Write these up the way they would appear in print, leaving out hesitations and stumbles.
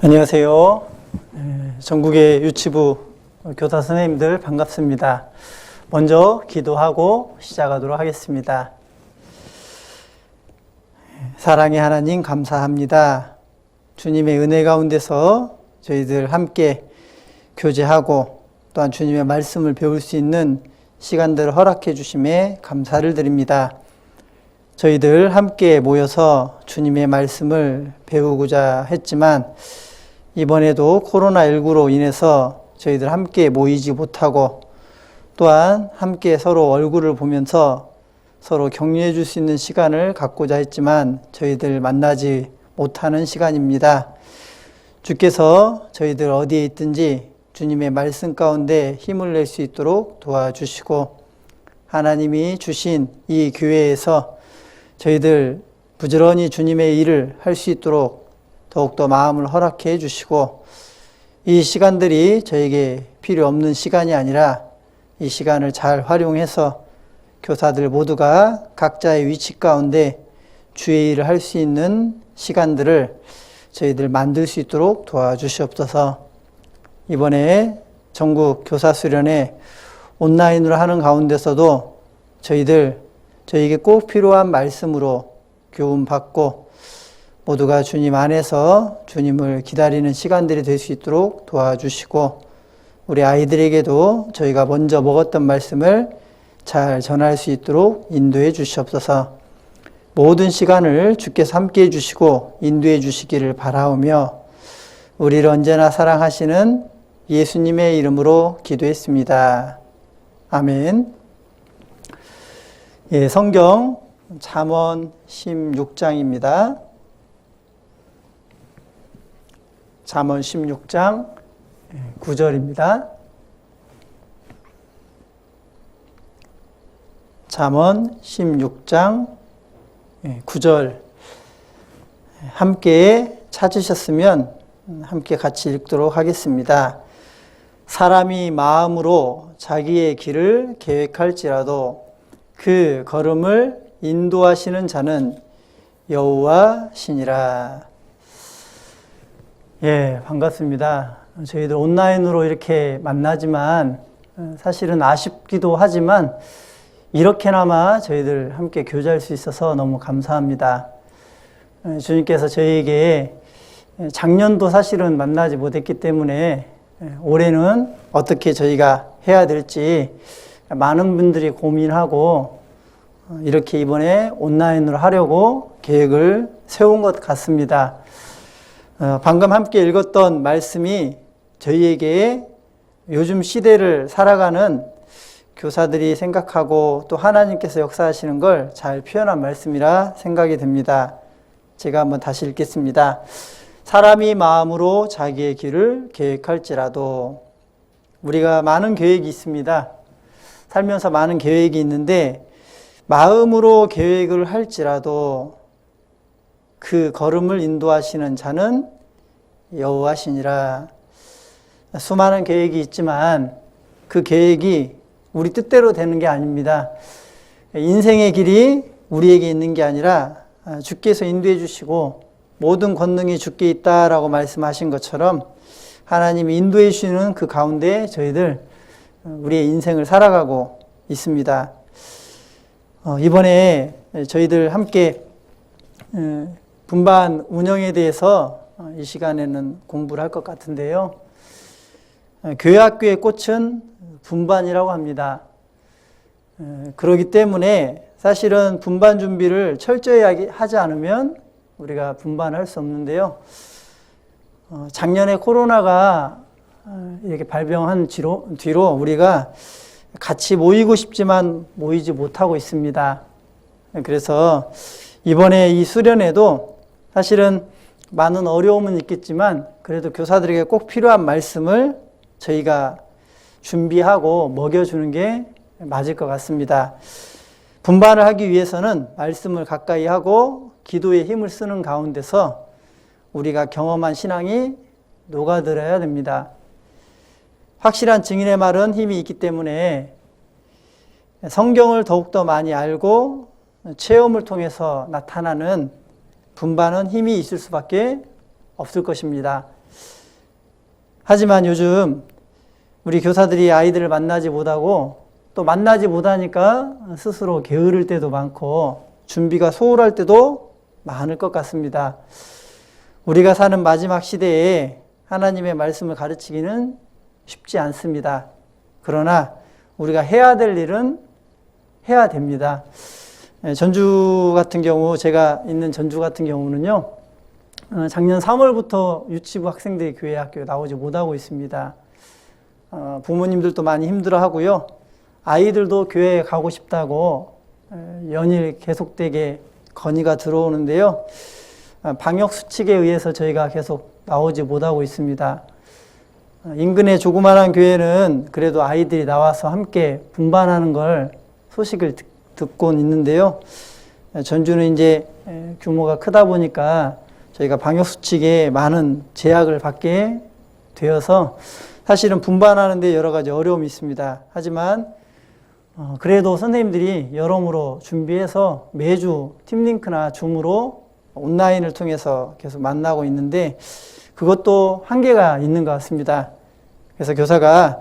안녕하세요. 전국의 유치부 교사 선생님들 반갑습니다. 먼저 기도하고 시작하도록 하겠습니다. 사랑의 하나님 감사합니다. 주님의 은혜 가운데서 저희들 함께 교제하고 또한 주님의 말씀을 배울 수 있는 시간들을 허락해 주심에 감사를 드립니다. 저희들 함께 모여서 주님의 말씀을 배우고자 했지만 이번에도 코로나19로 인해서 저희들 함께 모이지 못하고 또한 함께 서로 얼굴을 보면서 서로 격려해 줄 수 있는 시간을 갖고자 했지만 저희들 만나지 못하는 시간입니다. 주께서 저희들 어디에 있든지 주님의 말씀 가운데 힘을 낼 수 있도록 도와주시고 하나님이 주신 이 교회에서 저희들 부지런히 주님의 일을 할 수 있도록 더욱더 마음을 허락해 주시고 이 시간들이 저에게 필요 없는 시간이 아니라 이 시간을 잘 활용해서 교사들 모두가 각자의 위치 가운데 주의 일을 할 수 있는 시간들을 저희들 만들 수 있도록 도와주시옵소서. 이번에 전국 교사 수련회 온라인으로 하는 가운데서도 저에게 꼭 필요한 말씀으로 교훈받고 모두가 주님 안에서 주님을 기다리는 시간들이 될 수 있도록 도와주시고 우리 아이들에게도 저희가 먼저 먹었던 말씀을 잘 전할 수 있도록 인도해 주시옵소서. 모든 시간을 주께서 함께해 주시고 인도해 주시기를 바라오며 우리를 언제나 사랑하시는 예수님의 이름으로 기도했습니다. 아멘. 성경 잠언 16장입니다. 잠언 16장 9절입니다. 잠언 16장 9절 함께 찾으셨으면 함께 같이 읽도록 하겠습니다. 사람이 마음으로 자기의 길을 계획할지라도 그 걸음을 인도하시는 자는 여호와시니라. 반갑습니다. 저희들 온라인으로 이렇게 만나지만 사실은 아쉽기도 하지만 이렇게나마 저희들 함께 교제할 수 있어서 너무 감사합니다. 주님께서 저희에게 작년도 사실은 만나지 못했기 때문에 올해는 어떻게 저희가 해야 될지 많은 분들이 고민하고 이렇게 이번에 온라인으로 하려고 계획을 세운 것 같습니다. 방금 함께 읽었던 말씀이 저희에게 요즘 시대를 살아가는 교사들이 생각하고 또 하나님께서 역사하시는 걸 잘 표현한 말씀이라 생각이 듭니다. 제가 한번 다시 읽겠습니다. 사람이 마음으로 자기의 길을 계획할지라도 우리가 많은 계획이 있습니다. 살면서 많은 계획이 있는데 마음으로 계획을 할지라도 그 걸음을 인도하시는 자는 여호와시니라. 수많은 계획이 있지만 그 계획이 우리 뜻대로 되는 게 아닙니다. 인생의 길이 우리에게 있는 게 아니라 주께서 인도해 주시고 모든 권능이 주께 있다라고 말씀하신 것처럼 하나님이 인도해 주시는 그 가운데 저희들 우리의 인생을 살아가고 있습니다. 이번에 저희들 함께 분반 운영에 대해서 이 시간에는 공부를 할 것 같은데요. 교회학교의 꽃은 분반이라고 합니다. 그렇기 때문에 사실은 분반 준비를 철저히 하지 않으면 우리가 분반을 할 수 없는데요. 작년에 코로나가 이렇게 발병한 뒤로 우리가 같이 모이고 싶지만 모이지 못하고 있습니다. 그래서 이번에 이 수련회도 사실은 많은 어려움은 있겠지만 그래도 교사들에게 꼭 필요한 말씀을 저희가 준비하고 먹여주는 게 맞을 것 같습니다. 분반을 하기 위해서는 말씀을 가까이 하고 기도에 힘을 쓰는 가운데서 우리가 경험한 신앙이 녹아들어야 됩니다. 확실한 증인의 말은 힘이 있기 때문에 성경을 더욱더 많이 알고 체험을 통해서 나타나는 분반은 힘이 있을 수밖에 없을 것입니다. 하지만 요즘 우리 교사들이 아이들을 만나지 못하고 또 만나지 못하니까 스스로 게으를 때도 많고 준비가 소홀할 때도 많을 것 같습니다. 우리가 사는 마지막 시대에 하나님의 말씀을 가르치기는 쉽지 않습니다. 그러나 우리가 해야 될 일은 해야 됩니다. 전주 같은 경우, 제가 있는 전주 같은 경우는요, 작년 3월부터 유치부 학생들이 교회 학교에 나오지 못하고 있습니다. 부모님들도 많이 힘들어 하고요. 아이들도 교회에 가고 싶다고 연일 계속되게 건의가 들어오는데요. 방역 수칙에 의해서 저희가 계속 나오지 못하고 있습니다. 인근의 조그마한 교회는 그래도 아이들이 나와서 함께 분반하는 걸 소식을 듣고 있는데요. 전주는 이제 규모가 크다 보니까 저희가 방역 수칙에 많은 제약을 받게 되어서 사실은 분반하는데 여러 가지 어려움이 있습니다. 하지만 그래도 선생님들이 여러모로 준비해서 매주 팀링크나 줌으로 온라인을 통해서 계속 만나고 있는데 그것도 한계가 있는 것 같습니다. 그래서 교사가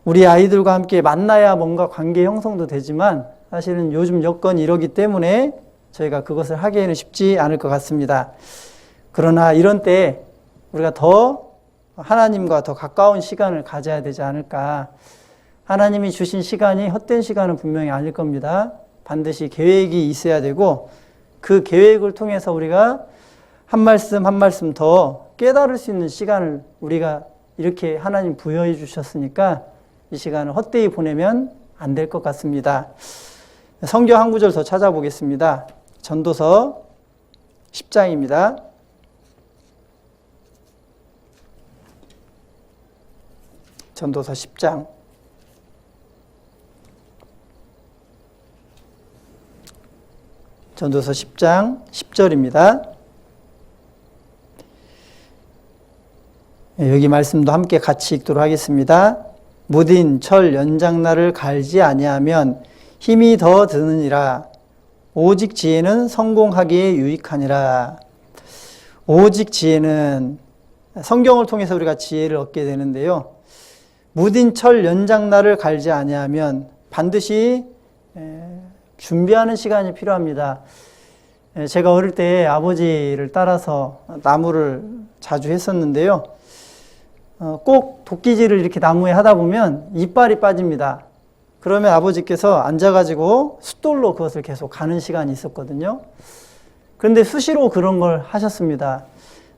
우리 아이들과 함께 만나야 뭔가 관계 형성도 되지만 사실은 요즘 여건이 이러기 때문에 저희가 그것을 하기에는 쉽지 않을 것 같습니다. 그러나 이런 때 우리가 더 하나님과 더 가까운 시간을 가져야 되지 않을까. 하나님이 주신 시간이 헛된 시간은 분명히 아닐 겁니다. 반드시 계획이 있어야 되고 그 계획을 통해서 우리가 한 말씀 한 말씀 더 깨달을 수 있는 시간을 우리가 이렇게 하나님 부여해 주셨으니까 이 시간을 헛되이 보내면 안 될 것 같습니다. 성경 한 구절 더 찾아보겠습니다. 전도서 10장입니다. 전도서 10장. 전도서 10장 10절입니다. 여기 말씀도 함께 같이 읽도록 하겠습니다. 무딘 철 연장날을 갈지 아니하면 힘이 더 드느니라. 오직 지혜는 성공하기에 유익하니라. 오직 지혜는 성경을 통해서 우리가 지혜를 얻게 되는데요. 무딘 철 연장날을 갈지 아니하면 반드시 준비하는 시간이 필요합니다. 제가 어릴 때 아버지를 따라서 나무를 자주 했었는데요. 꼭 도끼질을 이렇게 나무에 하다 보면 이빨이 빠집니다. 그러면 아버지께서 앉아가지고 숫돌로 그것을 계속 가는 시간이 있었거든요. 그런데 수시로 그런 걸 하셨습니다.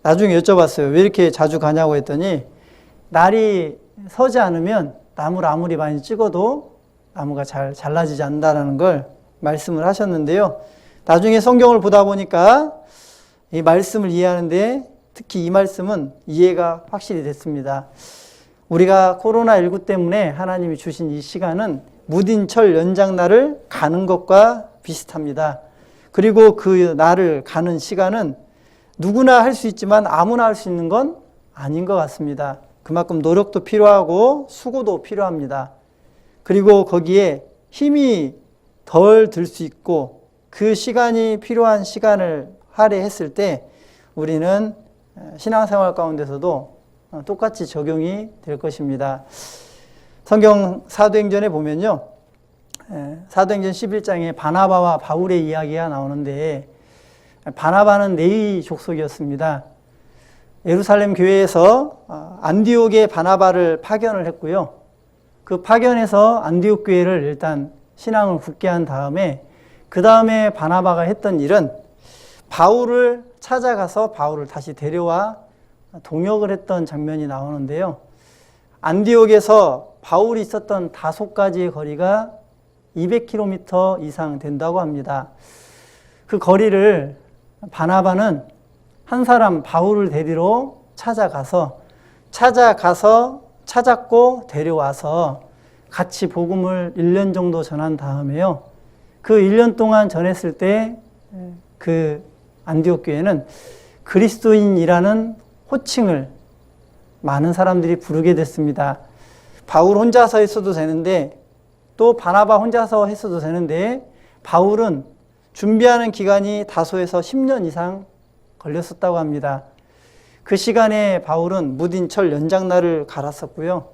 나중에 여쭤봤어요. 왜 이렇게 자주 가냐고 했더니 날이 서지 않으면 나무를 아무리 많이 찍어도 나무가 잘 잘라지지 않는다는 걸 말씀을 하셨는데요. 나중에 성경을 보다 보니까 이 말씀을 이해하는데 특히 이 말씀은 이해가 확실히 됐습니다. 우리가 코로나19 때문에 하나님이 주신 이 시간은 무딘 철 연장날을 가는 것과 비슷합니다. 그리고 그 날을 가는 시간은 누구나 할 수 있지만 아무나 할 수 있는 건 아닌 것 같습니다. 그만큼 노력도 필요하고 수고도 필요합니다. 그리고 거기에 힘이 덜 들 수 있고 그 시간이 필요한 시간을 할애했을 때 우리는 신앙생활 가운데서도 똑같이 적용이 될 것입니다. 성경 사도행전에 보면요. 사도행전 11장에 바나바와 바울의 이야기가 나오는데 바나바는 네위 족속이었습니다. 예루살렘 교회에서 안디옥에 바나바를 파견을 했고요. 그 파견에서 안디옥 교회를 일단 신앙을 굳게 한 다음에 그 다음에 바나바가 했던 일은 바울을 찾아가서 바울을 다시 데려와 동역을 했던 장면이 나오는데요. 안디옥에서 바울이 있었던 다소까지의 거리가 200km 이상 된다고 합니다. 그 거리를 바나바는 한 사람 바울을 데리러 찾아가서 찾았고 데려와서 같이 복음을 1년 정도 전한 다음에요. 그 1년 동안 전했을 때 그 안디옥 교회는 그리스도인이라는 호칭을 많은 사람들이 부르게 됐습니다. 바울 혼자서 했어도 되는데 또 바나바 혼자서 했어도 되는데 바울은 준비하는 기간이 다소에서 10년 이상 걸렸었다고 합니다. 그 시간에 바울은 무딘 철 연장날을 갈았었고요.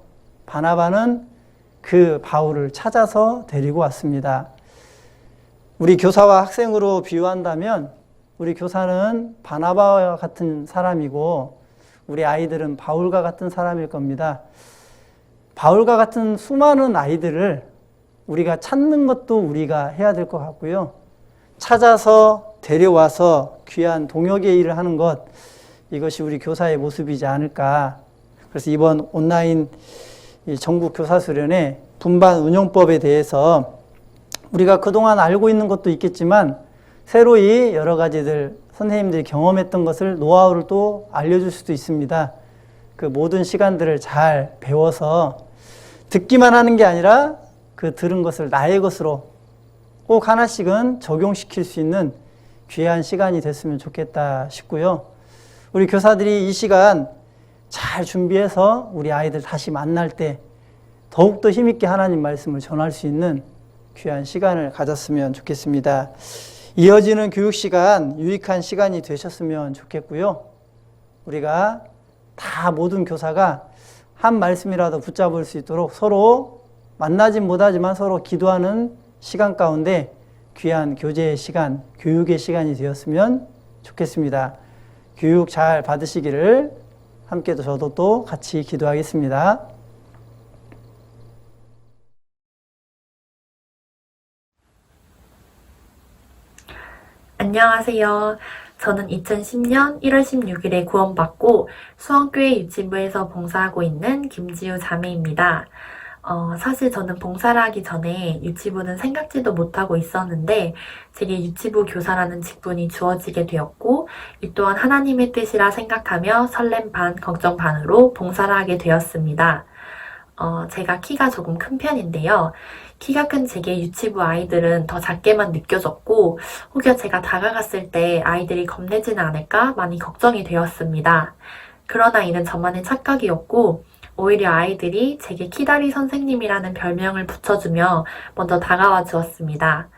바나바는 그 바울을 찾아서 데리고 왔습니다. 우리 교사와 학생으로 비유한다면 우리 교사는 바나바와 같은 사람이고 우리 아이들은 바울과 같은 사람일 겁니다. 바울과 같은 수많은 아이들을 우리가 찾는 것도 우리가 해야 될 것 같고요. 찾아서 데려와서 귀한 동역의 일을 하는 것, 이것이 우리 교사의 모습이지 않을까. 그래서 이번 온라인 전국 교사수련회 분반 운영법에 대해서 우리가 그동안 알고 있는 것도 있겠지만 새로이 여러 가지들 선생님들이 경험했던 것을 노하우를 또 알려줄 수도 있습니다. 그 모든 시간들을 잘 배워서 듣기만 하는 게 아니라 그 들은 것을 나의 것으로 꼭 하나씩은 적용시킬 수 있는 귀한 시간이 됐으면 좋겠다 싶고요. 우리 교사들이 이 시간 잘 준비해서 우리 아이들 다시 만날 때 더욱더 힘있게 하나님 말씀을 전할 수 있는 귀한 시간을 가졌으면 좋겠습니다. 이어지는 교육 시간, 유익한 시간이 되셨으면 좋겠고요. 우리가 다 모든 교사가 한 말씀이라도 붙잡을 수 있도록 서로 만나진 못하지만 서로 기도하는 시간 가운데 귀한 교제의 시간, 교육의 시간이 되었으면 좋겠습니다. 교육 잘 받으시기를 함께 저도 또 같이 기도하겠습니다. 안녕하세요. 저는 2010년 1월 16일에 구원받고 수원교회 유치부에서 봉사하고 있는 김지우 자매입니다. 사실 저는 봉사를 하기 전에 유치부는 생각지도 못하고 있었는데 제게 유치부 교사라는 직분이 주어지게 되었고 이 또한 하나님의 뜻이라 생각하며 설렘 반, 걱정 반으로 봉사를 하게 되었습니다. 제가 키가 조금 큰 편인데요. 키가 큰 제게 유치부 아이들은 더 작게만 느껴졌고 혹여 제가 다가갔을 때 아이들이 겁내지는 않을까 많이 걱정이 되었습니다. 그러나 이는 저만의 착각이었고 오히려 아이들이 제게 키다리 선생님이라는 별명을 붙여주며 먼저 다가와 주었습니다.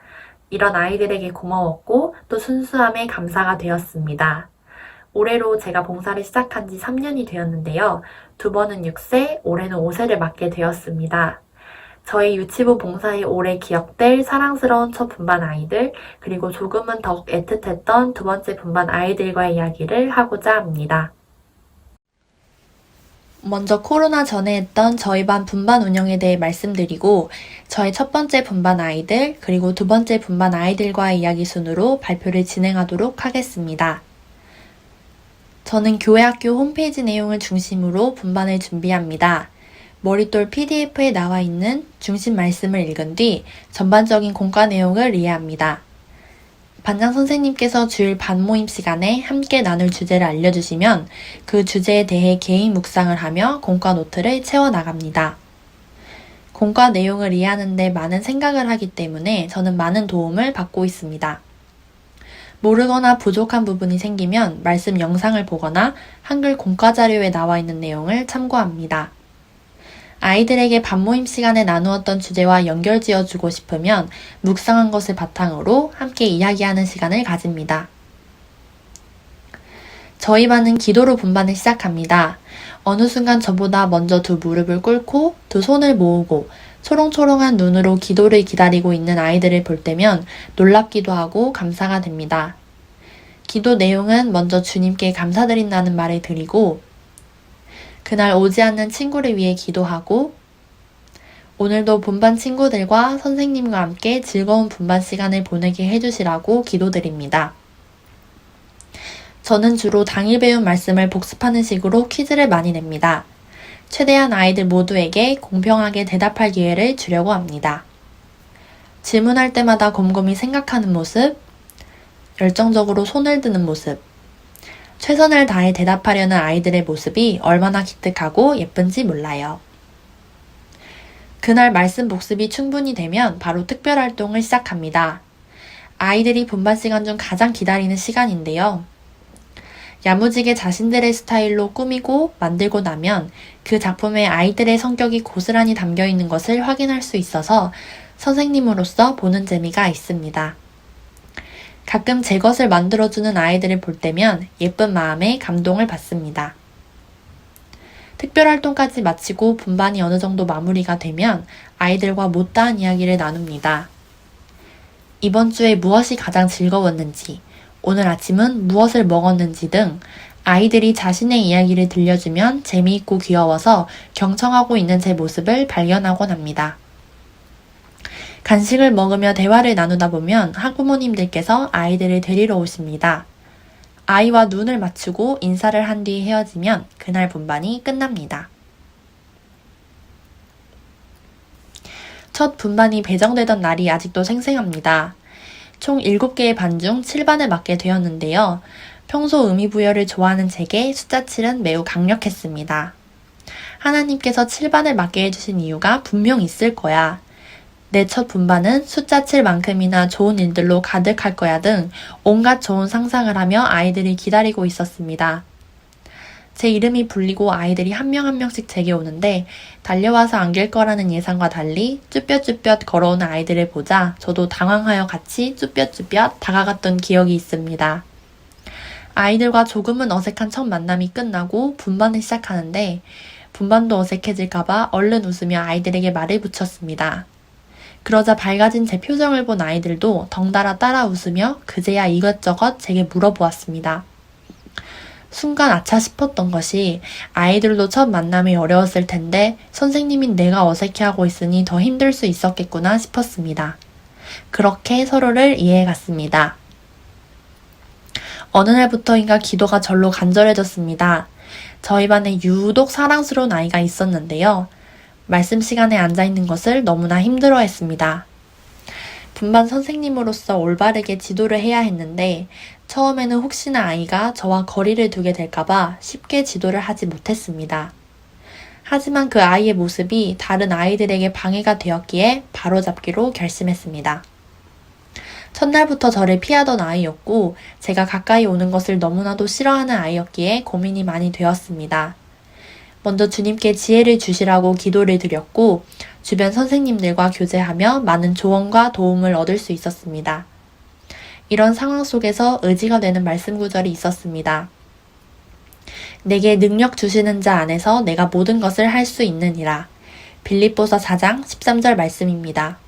이런 아이들에게 고마웠고 또 순수함에 감사가 되었습니다. 올해로 제가 봉사를 시작한 지 3년이 되었는데요. 두 번은 6세, 올해는 5세를 맡게 되었습니다. 저희 유치부 봉사에 오래 기억될 사랑스러운 첫 분반 아이들, 그리고 조금은 더욱 애틋했던 두 번째 분반 아이들과의 이야기를 하고자 합니다. 먼저 코로나 전에 했던 저희 반 분반 운영에 대해 말씀드리고 저의 첫 번째 분반 아이들 그리고 두 번째 분반 아이들과의 이야기 순으로 발표를 진행하도록 하겠습니다. 저는 교회 학교 홈페이지 내용을 중심으로 분반을 준비합니다. 머릿돌 PDF에 나와 있는 중심 말씀을 읽은 뒤 전반적인 공과 내용을 이해합니다. 반장 선생님께서 주일 반 모임 시간에 함께 나눌 주제를 알려주시면 그 주제에 대해 개인 묵상을 하며 공과 노트를 채워나갑니다. 공과 내용을 이해하는 데 많은 생각을 하기 때문에 저는 많은 도움을 받고 있습니다. 모르거나 부족한 부분이 생기면 말씀 영상을 보거나 한글 공과 자료에 나와 있는 내용을 참고합니다. 아이들에게 반모임 시간에 나누었던 주제와 연결지어주고 싶으면 묵상한 것을 바탕으로 함께 이야기하는 시간을 가집니다. 저희 반은 기도로 분반을 시작합니다. 어느 순간 저보다 먼저 두 무릎을 꿇고 두 손을 모으고 초롱초롱한 눈으로 기도를 기다리고 있는 아이들을 볼 때면 놀랍기도 하고 감사가 됩니다. 기도 내용은 먼저 주님께 감사드린다는 말을 드리고 그날 오지 않는 친구를 위해 기도하고 오늘도 분반 친구들과 선생님과 함께 즐거운 분반 시간을 보내게 해주시라고 기도드립니다. 저는 주로 당일 배운 말씀을 복습하는 식으로 퀴즈를 많이 냅니다. 최대한 아이들 모두에게 공평하게 대답할 기회를 주려고 합니다. 질문할 때마다 곰곰이 생각하는 모습, 열정적으로 손을 드는 모습, 최선을 다해 대답하려는 아이들의 모습이 얼마나 기특하고 예쁜지 몰라요. 그날 말씀 복습이 충분히 되면 바로 특별활동을 시작합니다. 아이들이 분반 시간 중 가장 기다리는 시간인데요. 야무지게 자신들의 스타일로 꾸미고 만들고 나면 그 작품에 아이들의 성격이 고스란히 담겨 있는 것을 확인할 수 있어서 선생님으로서 보는 재미가 있습니다. 가끔 제 것을 만들어주는 아이들을 볼 때면 예쁜 마음에 감동을 받습니다. 특별활동까지 마치고 분반이 어느 정도 마무리가 되면 아이들과 못다한 이야기를 나눕니다. 이번 주에 무엇이 가장 즐거웠는지, 오늘 아침은 무엇을 먹었는지 등 아이들이 자신의 이야기를 들려주면 재미있고 귀여워서 경청하고 있는 제 모습을 발견하곤 합니다. 간식을 먹으며 대화를 나누다 보면 학부모님들께서 아이들을 데리러 오십니다. 아이와 눈을 맞추고 인사를 한 뒤 헤어지면 그날 분반이 끝납니다. 첫 분반이 배정되던 날이 아직도 생생합니다. 총 7개의 반 중 7반을 맡게 되었는데요. 평소 의미부여를 좋아하는 제게 숫자 7은 매우 강력했습니다. 하나님께서 7반을 맡게 해주신 이유가 분명 있을 거야. 내 첫 분반은 숫자 7만큼이나 좋은 일들로 가득할 거야 등 온갖 좋은 상상을 하며 아이들이 기다리고 있었습니다. 제 이름이 불리고 아이들이 한 명 한 명씩 제게 오는데 달려와서 안길 거라는 예상과 달리 쭈뼛쭈뼛 걸어오는 아이들을 보자 저도 당황하여 같이 쭈뼛쭈뼛 다가갔던 기억이 있습니다. 아이들과 조금은 어색한 첫 만남이 끝나고 분반을 시작하는데 분반도 어색해질까봐 얼른 웃으며 아이들에게 말을 붙였습니다. 그러자 밝아진 제 표정을 본 아이들도 덩달아 따라 웃으며 그제야 이것저것 제게 물어보았습니다. 순간 아차 싶었던 것이 아이들도 첫 만남이 어려웠을 텐데 선생님인 내가 어색해하고 있으니 더 힘들 수 있었겠구나 싶었습니다. 그렇게 서로를 이해해갔습니다. 어느 날부터인가 기도가 절로 간절해졌습니다. 저희 반에 유독 사랑스러운 아이가 있었는데요. 말씀 시간에 앉아있는 것을 너무나 힘들어했습니다. 분반 선생님으로서 올바르게 지도를 해야 했는데 처음에는 혹시나 아이가 저와 거리를 두게 될까봐 쉽게 지도를 하지 못했습니다. 하지만 그 아이의 모습이 다른 아이들에게 방해가 되었기에 바로잡기로 결심했습니다. 첫날부터 저를 피하던 아이였고 제가 가까이 오는 것을 너무나도 싫어하는 아이였기에 고민이 많이 되었습니다. 먼저 주님께 지혜를 주시라고 기도를 드렸고 주변 선생님들과 교제하며 많은 조언과 도움을 얻을 수 있었습니다. 이런 상황 속에서 의지가 되는 말씀 구절이 있었습니다. 내게 능력 주시는 자 안에서 내가 모든 것을 할 수 있느니라. 빌립보서 4장 13절 말씀입니다.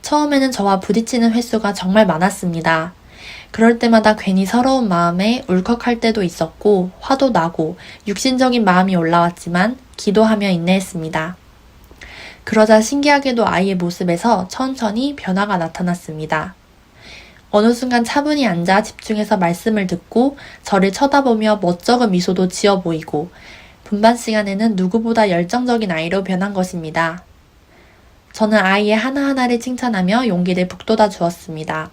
처음에는 저와 부딪히는 횟수가 정말 많았습니다. 그럴 때마다 괜히 서러운 마음에 울컥할 때도 있었고 화도 나고 육신적인 마음이 올라왔지만 기도하며 인내했습니다. 그러자 신기하게도 아이의 모습에서 천천히 변화가 나타났습니다. 어느 순간 차분히 앉아 집중해서 말씀을 듣고 저를 쳐다보며 멋쩍은 미소도 지어 보이고 분반 시간에는 누구보다 열정적인 아이로 변한 것입니다. 저는 아이의 하나하나를 칭찬하며 용기를 북돋아 주었습니다.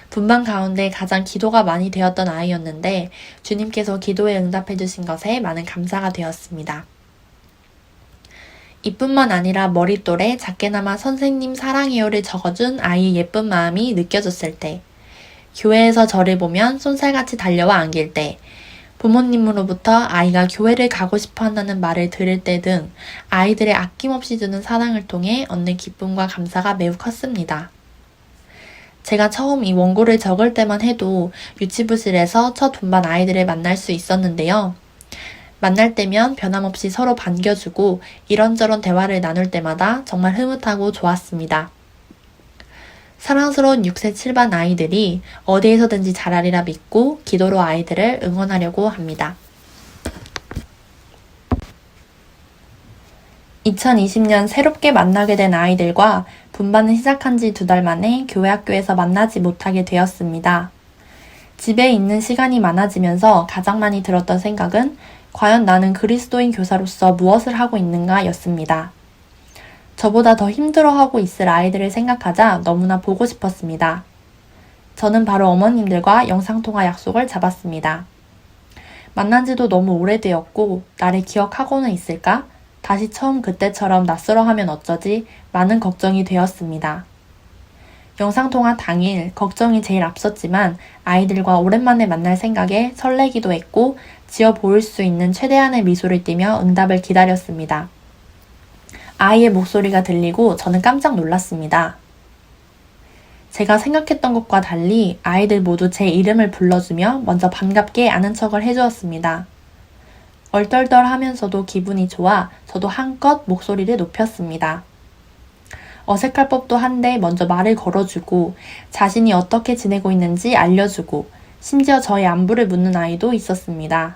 분반 가운데 가장 기도가 많이 되었던 아이였는데 주님께서 기도에 응답해 주신 것에 많은 감사가 되었습니다. 이뿐만 아니라 머릿돌에 작게나마 선생님 사랑해요를 적어준 아이의 예쁜 마음이 느껴졌을 때, 교회에서 저를 보면 쏜살같이 달려와 안길 때, 부모님으로부터 아이가 교회를 가고 싶어 한다는 말을 들을 때 등 아이들의 아낌없이 주는 사랑을 통해 얻는 기쁨과 감사가 매우 컸습니다. 제가 처음 이 원고를 적을 때만 해도 유치부실에서 첫 분반 아이들을 만날 수 있었는데요. 만날 때면 변함없이 서로 반겨주고 이런저런 대화를 나눌 때마다 정말 흐뭇하고 좋았습니다. 사랑스러운 6세 7반 아이들이 어디에서든지 잘하리라 믿고 기도로 아이들을 응원하려고 합니다. 2020년 새롭게 만나게 된 아이들과 분반을 시작한 지 2달 만에 교회 학교에서 만나지 못하게 되었습니다. 집에 있는 시간이 많아지면서 가장 많이 들었던 생각은 과연 나는 그리스도인 교사로서 무엇을 하고 있는가 였습니다. 저보다 더 힘들어하고 있을 아이들을 생각하자 너무나 보고 싶었습니다. 저는 바로 어머님들과 영상통화 약속을 잡았습니다. 만난 지도 너무 오래되었고 나를 기억하고는 있을까? 다시 처음 그때처럼 낯설어하면 어쩌지? 많은 걱정이 되었습니다. 영상통화 당일 걱정이 제일 앞섰지만 아이들과 오랜만에 만날 생각에 설레기도 했고 지어 보일 수 있는 최대한의 미소를 띠며 응답을 기다렸습니다. 아이의 목소리가 들리고 저는 깜짝 놀랐습니다. 제가 생각했던 것과 달리 아이들 모두 제 이름을 불러주며 먼저 반갑게 아는 척을 해주었습니다. 얼떨떨하면서도 기분이 좋아 저도 한껏 목소리를 높였습니다. 어색할 법도 한데 먼저 말을 걸어주고 자신이 어떻게 지내고 있는지 알려주고 심지어 저의 안부를 묻는 아이도 있었습니다.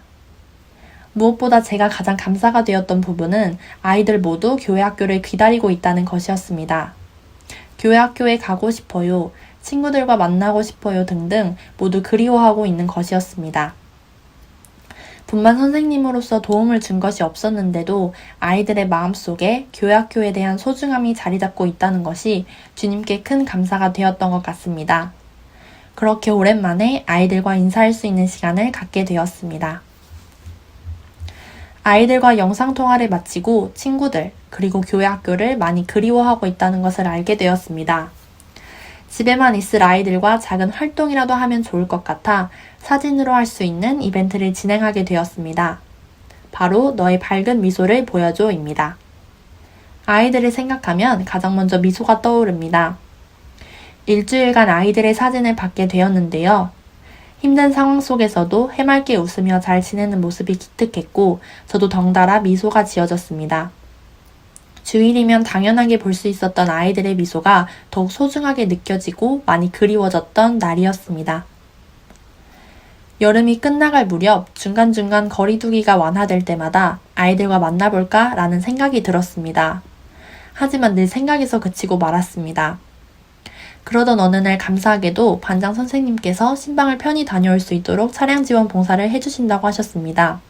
무엇보다 제가 가장 감사가 되었던 부분은 아이들 모두 교회 학교를 기다리고 있다는 것이었습니다. 교회 학교에 가고 싶어요, 친구들과 만나고 싶어요 등등 모두 그리워하고 있는 것이었습니다. 분반 선생님으로서 도움을 준 것이 없었는데도 아이들의 마음속에 교회 학교에 대한 소중함이 자리 잡고 있다는 것이 주님께 큰 감사가 되었던 것 같습니다. 그렇게 오랜만에 아이들과 인사할 수 있는 시간을 갖게 되었습니다. 아이들과 영상통화를 마치고 친구들 그리고 교회 학교를 많이 그리워하고 있다는 것을 알게 되었습니다. 집에만 있을 아이들과 작은 활동이라도 하면 좋을 것 같아 사진으로 할 수 있는 이벤트를 진행하게 되었습니다. 바로 너의 밝은 미소를 보여줘입니다. 아이들을 생각하면 가장 먼저 미소가 떠오릅니다. 일주일간 아이들의 사진을 받게 되었는데요. 힘든 상황 속에서도 해맑게 웃으며 잘 지내는 모습이 기특했고 저도 덩달아 미소가 지어졌습니다. 주일이면 당연하게 볼 수 있었던 아이들의 미소가 더욱 소중하게 느껴지고 많이 그리워졌던 날이었습니다. 여름이 끝나갈 무렵 중간중간 거리두기가 완화될 때마다 아이들과 만나볼까 라는 생각이 들었습니다. 하지만 늘 생각에서 그치고 말았습니다. 그러던 어느 날 감사하게도 반장 선생님께서 신방을 편히 다녀올 수 있도록 차량 지원 봉사를 해주신다고 하셨습니다.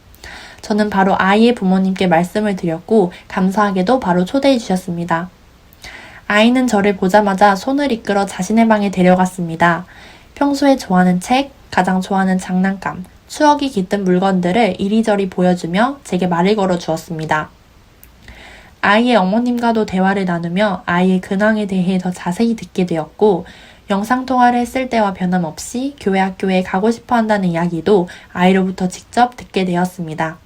저는 바로 아이의 부모님께 말씀을 드렸고 감사하게도 바로 초대해 주셨습니다. 아이는 저를 보자마자 손을 이끌어 자신의 방에 데려갔습니다. 평소에 좋아하는 책, 가장 좋아하는 장난감, 추억이 깃든 물건들을 이리저리 보여주며 제게 말을 걸어 주었습니다. 아이의 어머님과도 대화를 나누며 아이의 근황에 대해 더 자세히 듣게 되었고 영상통화를 했을 때와 변함없이 교회 학교에 가고 싶어 한다는 이야기도 아이로부터 직접 듣게 되었습니다.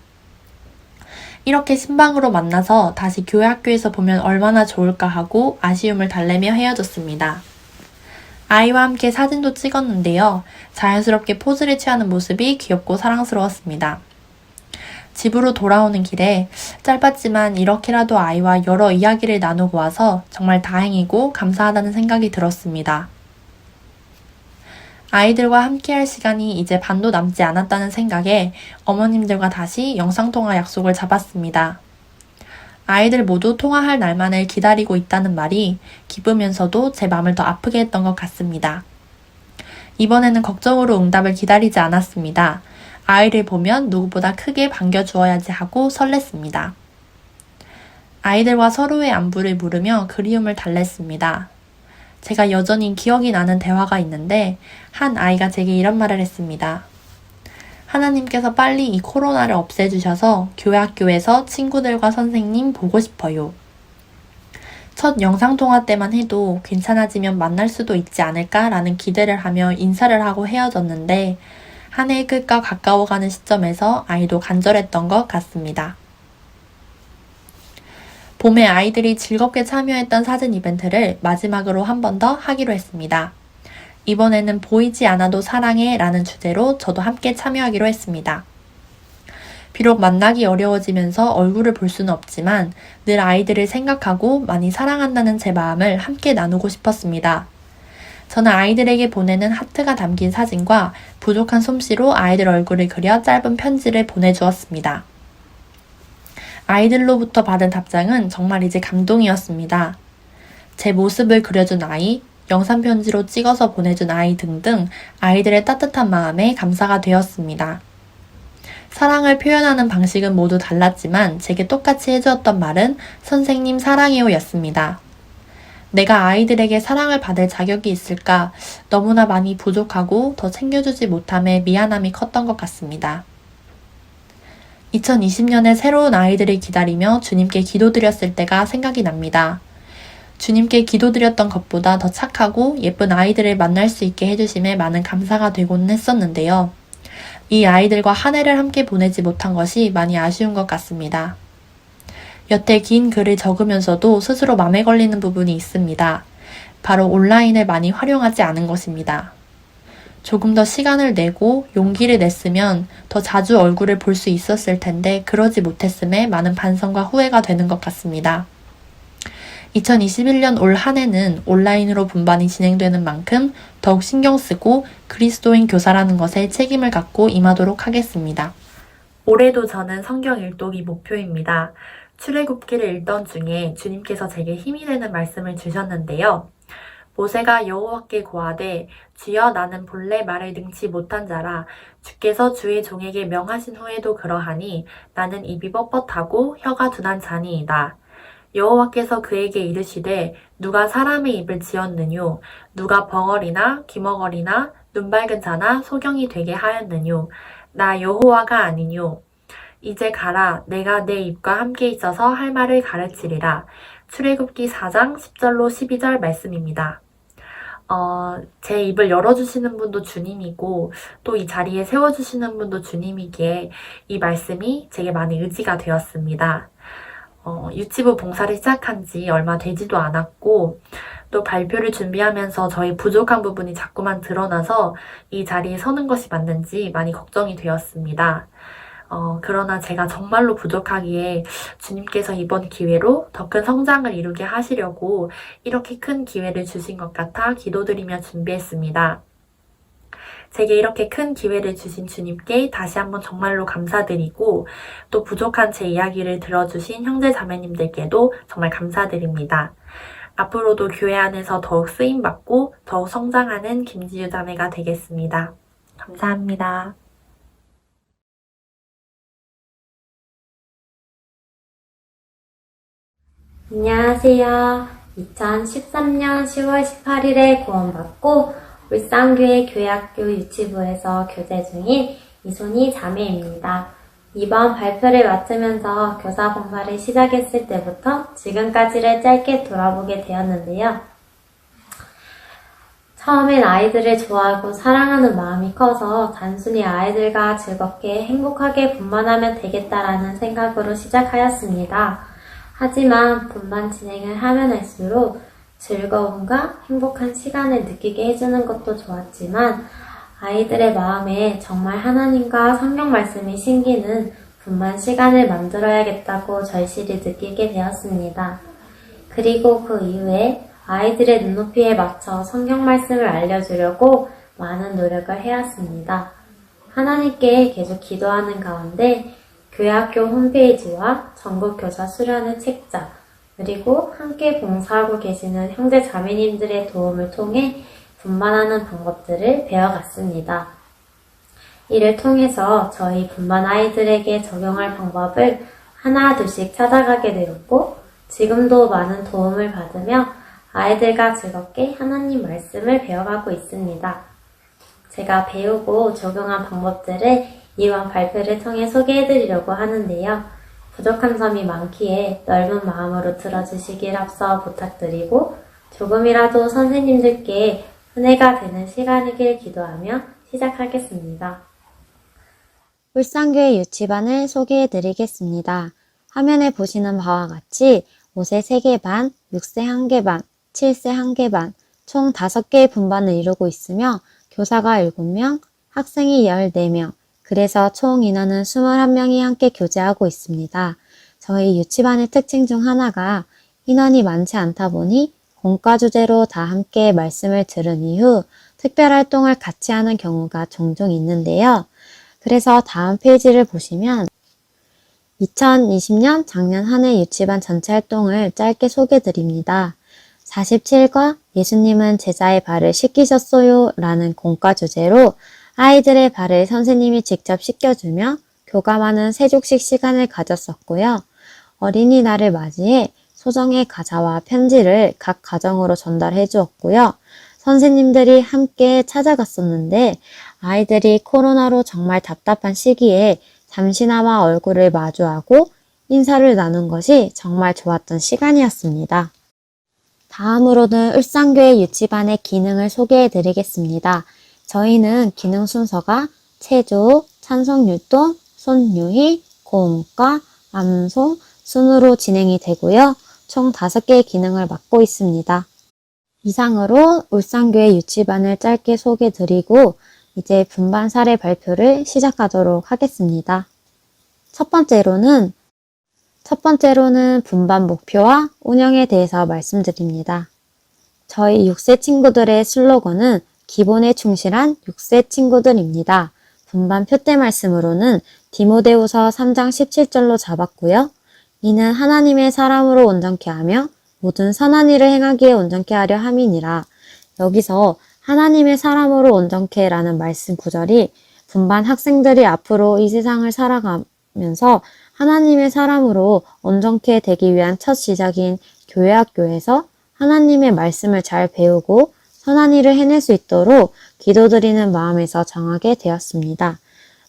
이렇게 신방으로 만나서 다시 교회 학교에서 보면 얼마나 좋을까 하고 아쉬움을 달래며 헤어졌습니다. 아이와 함께 사진도 찍었는데요. 자연스럽게 포즈를 취하는 모습이 귀엽고 사랑스러웠습니다. 집으로 돌아오는 길에 짧았지만 이렇게라도 아이와 여러 이야기를 나누고 와서 정말 다행이고 감사하다는 생각이 들었습니다. 아이들과 함께할 시간이 이제 반도 남지 않았다는 생각에 어머님들과 다시 영상통화 약속을 잡았습니다. 아이들 모두 통화할 날만을 기다리고 있다는 말이 기쁘면서도 제 마음을 더 아프게 했던 것 같습니다. 이번에는 걱정으로 응답을 기다리지 않았습니다. 아이를 보면 누구보다 크게 반겨주어야지 하고 설렜습니다. 아이들과 서로의 안부를 물으며 그리움을 달랬습니다. 제가 여전히 기억이 나는 대화가 있는데 한 아이가 제게 이런 말을 했습니다. 하나님께서 빨리 이 코로나를 없애주셔서 교회 학교에서 친구들과 선생님 보고 싶어요. 첫 영상통화 때만 해도 괜찮아지면 만날 수도 있지 않을까라는 기대를 하며 인사를 하고 헤어졌는데 한 해의 끝과 가까워가는 시점에서 아이도 간절했던 것 같습니다. 봄에 아이들이 즐겁게 참여했던 사진 이벤트를 마지막으로 한 번 더 하기로 했습니다. 이번에는 보이지 않아도 사랑해 라는 주제로 저도 함께 참여하기로 했습니다. 비록 만나기 어려워지면서 얼굴을 볼 수는 없지만 늘 아이들을 생각하고 많이 사랑한다는 제 마음을 함께 나누고 싶었습니다. 저는 아이들에게 보내는 하트가 담긴 사진과 부족한 솜씨로 아이들 얼굴을 그려 짧은 편지를 보내주었습니다. 아이들로부터 받은 답장은 정말 이제 감동이었습니다. 제 모습을 그려준 아이, 영상 편지로 찍어서 보내준 아이 등등 아이들의 따뜻한 마음에 감사가 되었습니다. 사랑을 표현하는 방식은 모두 달랐지만 제게 똑같이 해주었던 말은 선생님 사랑해요 였습니다. 내가 아이들에게 사랑을 받을 자격이 있을까 너무나 많이 부족하고 더 챙겨주지 못함에 미안함이 컸던 것 같습니다. 2020년에 새로운 아이들을 기다리며 주님께 기도드렸을 때가 생각이 납니다. 주님께 기도드렸던 것보다 더 착하고 예쁜 아이들을 만날 수 있게 해주심에 많은 감사가 되고는 했었는데요. 이 아이들과 한 해를 함께 보내지 못한 것이 많이 아쉬운 것 같습니다. 여태 긴 글을 적으면서도 스스로 맘에 걸리는 부분이 있습니다. 바로 온라인을 많이 활용하지 않은 것입니다. 조금 더 시간을 내고 용기를 냈으면 더 자주 얼굴을 볼 수 있었을 텐데 그러지 못했음에 많은 반성과 후회가 되는 것 같습니다. 2021년 올 한 해는 온라인으로 분반이 진행되는 만큼 더욱 신경 쓰고 그리스도인 교사라는 것에 책임을 갖고 임하도록 하겠습니다. 올해도 저는 성경 일독이 목표입니다. 출애굽기를 읽던 중에 주님께서 제게 힘이 되는 말씀을 주셨는데요. 모세가 여호와께 고하되 주여 나는 본래 말을 능치 못한 자라 주께서 주의 종에게 명하신 후에도 그러하니 나는 입이 뻣뻣하고 혀가 둔한 자니이다. 여호와께서 그에게 이르시되 누가 사람의 입을 지었느뇨 누가 벙어리나 귀머거리나 눈 밝은 자나 소경이 되게 하였느뇨 나 여호와가 아니뇨 이제 가라 내가 내 입과 함께 있어서 할 말을 가르치리라. 출애굽기 4장 10절로 12절 말씀입니다. 제 입을 열어주시는 분도 주님이고 또 이 자리에 세워주시는 분도 주님이기에 이 말씀이 제게 많은 의지가 되었습니다. 유치부 봉사를 시작한 지 얼마 되지도 않았고 또 발표를 준비하면서 저희 부족한 부분이 자꾸만 드러나서 이 자리에 서는 것이 맞는지 많이 걱정이 되었습니다. 그러나 제가 정말로 부족하기에 주님께서 이번 기회로 더 큰 성장을 이루게 하시려고 이렇게 큰 기회를 주신 것 같아 기도드리며 준비했습니다. 제게 이렇게 큰 기회를 주신 주님께 다시 한번 정말로 감사드리고 또 부족한 제 이야기를 들어주신 형제 자매님들께도 정말 감사드립니다. 앞으로도 교회 안에서 더욱 쓰임받고 더욱 성장하는 김지유 자매가 되겠습니다. 감사합니다. 안녕하세요. 2013년 10월 18일에 구원받고 울산교회 교회학교 유치부에서 교재 중인 이손희 자매입니다. 이번 발표를 맡으면서 교사 봉사를 시작했을 때부터 지금까지를 짧게 돌아보게 되었는데요. 처음엔 아이들을 좋아하고 사랑하는 마음이 커서 단순히 아이들과 즐겁게 행복하게 분만하면 되겠다라는 생각으로 시작하였습니다. 하지만 분반 진행을 하면 할수록 즐거움과 행복한 시간을 느끼게 해주는 것도 좋았지만 아이들의 마음에 정말 하나님과 성경 말씀이 심기는 분반 시간을 만들어야겠다고 절실히 느끼게 되었습니다. 그리고 그 이후에 아이들의 눈높이에 맞춰 성경 말씀을 알려주려고 많은 노력을 해왔습니다. 하나님께 계속 기도하는 가운데 교회학교 홈페이지와 전국교사 수련회 책자, 그리고 함께 봉사하고 계시는 형제 자매님들의 도움을 통해 분반하는 방법들을 배워갔습니다. 이를 통해서 저희 분반 아이들에게 적용할 방법을 하나 둘씩 찾아가게 되었고 지금도 많은 도움을 받으며 아이들과 즐겁게 하나님 말씀을 배워가고 있습니다. 제가 배우고 적용한 방법들을 이번 발표를 통해 소개해드리려고 하는데요. 부족한 점이 많기에 넓은 마음으로 들어주시길 앞서 부탁드리고 조금이라도 선생님들께 은혜가 되는 시간이길 기도하며 시작하겠습니다. 울산교회 유치반을 소개해드리겠습니다. 화면에 보시는 바와 같이 5세 3개 반, 6세 1개 반, 7세 1개 반, 총 5개의 분반을 이루고 있으며 교사가 7명, 학생이 14명, 그래서 총 인원은 21명이 함께 교제하고 있습니다. 저희 유치반의 특징 중 하나가 인원이 많지 않다 보니 공과 주제로 다 함께 말씀을 들은 이후 특별활동을 같이 하는 경우가 종종 있는데요. 그래서 다음 페이지를 보시면 2020년 작년 한 해 유치반 전체 활동을 짧게 소개드립니다. 47과 예수님은 제자의 발을 씻기셨어요 라는 공과 주제로 아이들의 발을 선생님이 직접 씻겨주며 교감하는 세족식 시간을 가졌었고요. 어린이날을 맞이해 소정의 과자와 편지를 각 가정으로 전달해 주었고요. 선생님들이 함께 찾아갔었는데 아이들이 코로나로 정말 답답한 시기에 잠시나마 얼굴을 마주하고 인사를 나눈 것이 정말 좋았던 시간이었습니다. 다음으로는 울산교회 유치반의 기능을 소개해 드리겠습니다. 저희는 기능 순서가 체조, 찬송율동, 손유희, 고음과, 암송, 순으로 진행이 되고요. 총 5개의 기능을 맡고 있습니다. 이상으로 울산교회 유치반을 짧게 소개드리고 이제 분반 사례 발표를 시작하도록 하겠습니다. 첫 번째로는 분반 목표와 운영에 대해서 말씀드립니다. 저희 6세 친구들의 슬로건은 기본에 충실한 6세 친구들입니다. 분반 표대 말씀으로는 디모데후서 3장 17절로 잡았고요. 이는 하나님의 사람으로 온전케 하며 모든 선한 일을 행하기에 온전케 하려 함이니라. 여기서 하나님의 사람으로 온전케 라는 말씀 구절이 분반 학생들이 앞으로 이 세상을 살아가면서 하나님의 사람으로 온전케 되기 위한 첫 시작인 교회 학교에서 하나님의 말씀을 잘 배우고 선한 일을 해낼 수 있도록 기도드리는 마음에서 정하게 되었습니다.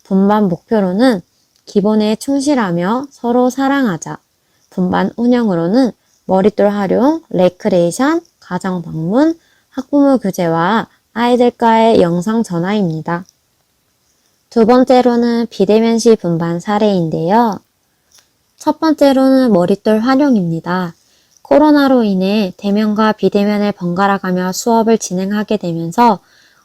분반 목표로는 기본에 충실하며 서로 사랑하자. 분반 운영으로는 머릿돌 활용, 레크레이션, 가정 방문, 학부모 교제와 아이들과의 영상 전화입니다. 두 번째로는 비대면시 분반 사례인데요. 첫 번째로는 머릿돌 활용입니다. 코로나로 인해 대면과 비대면을 번갈아가며 수업을 진행하게 되면서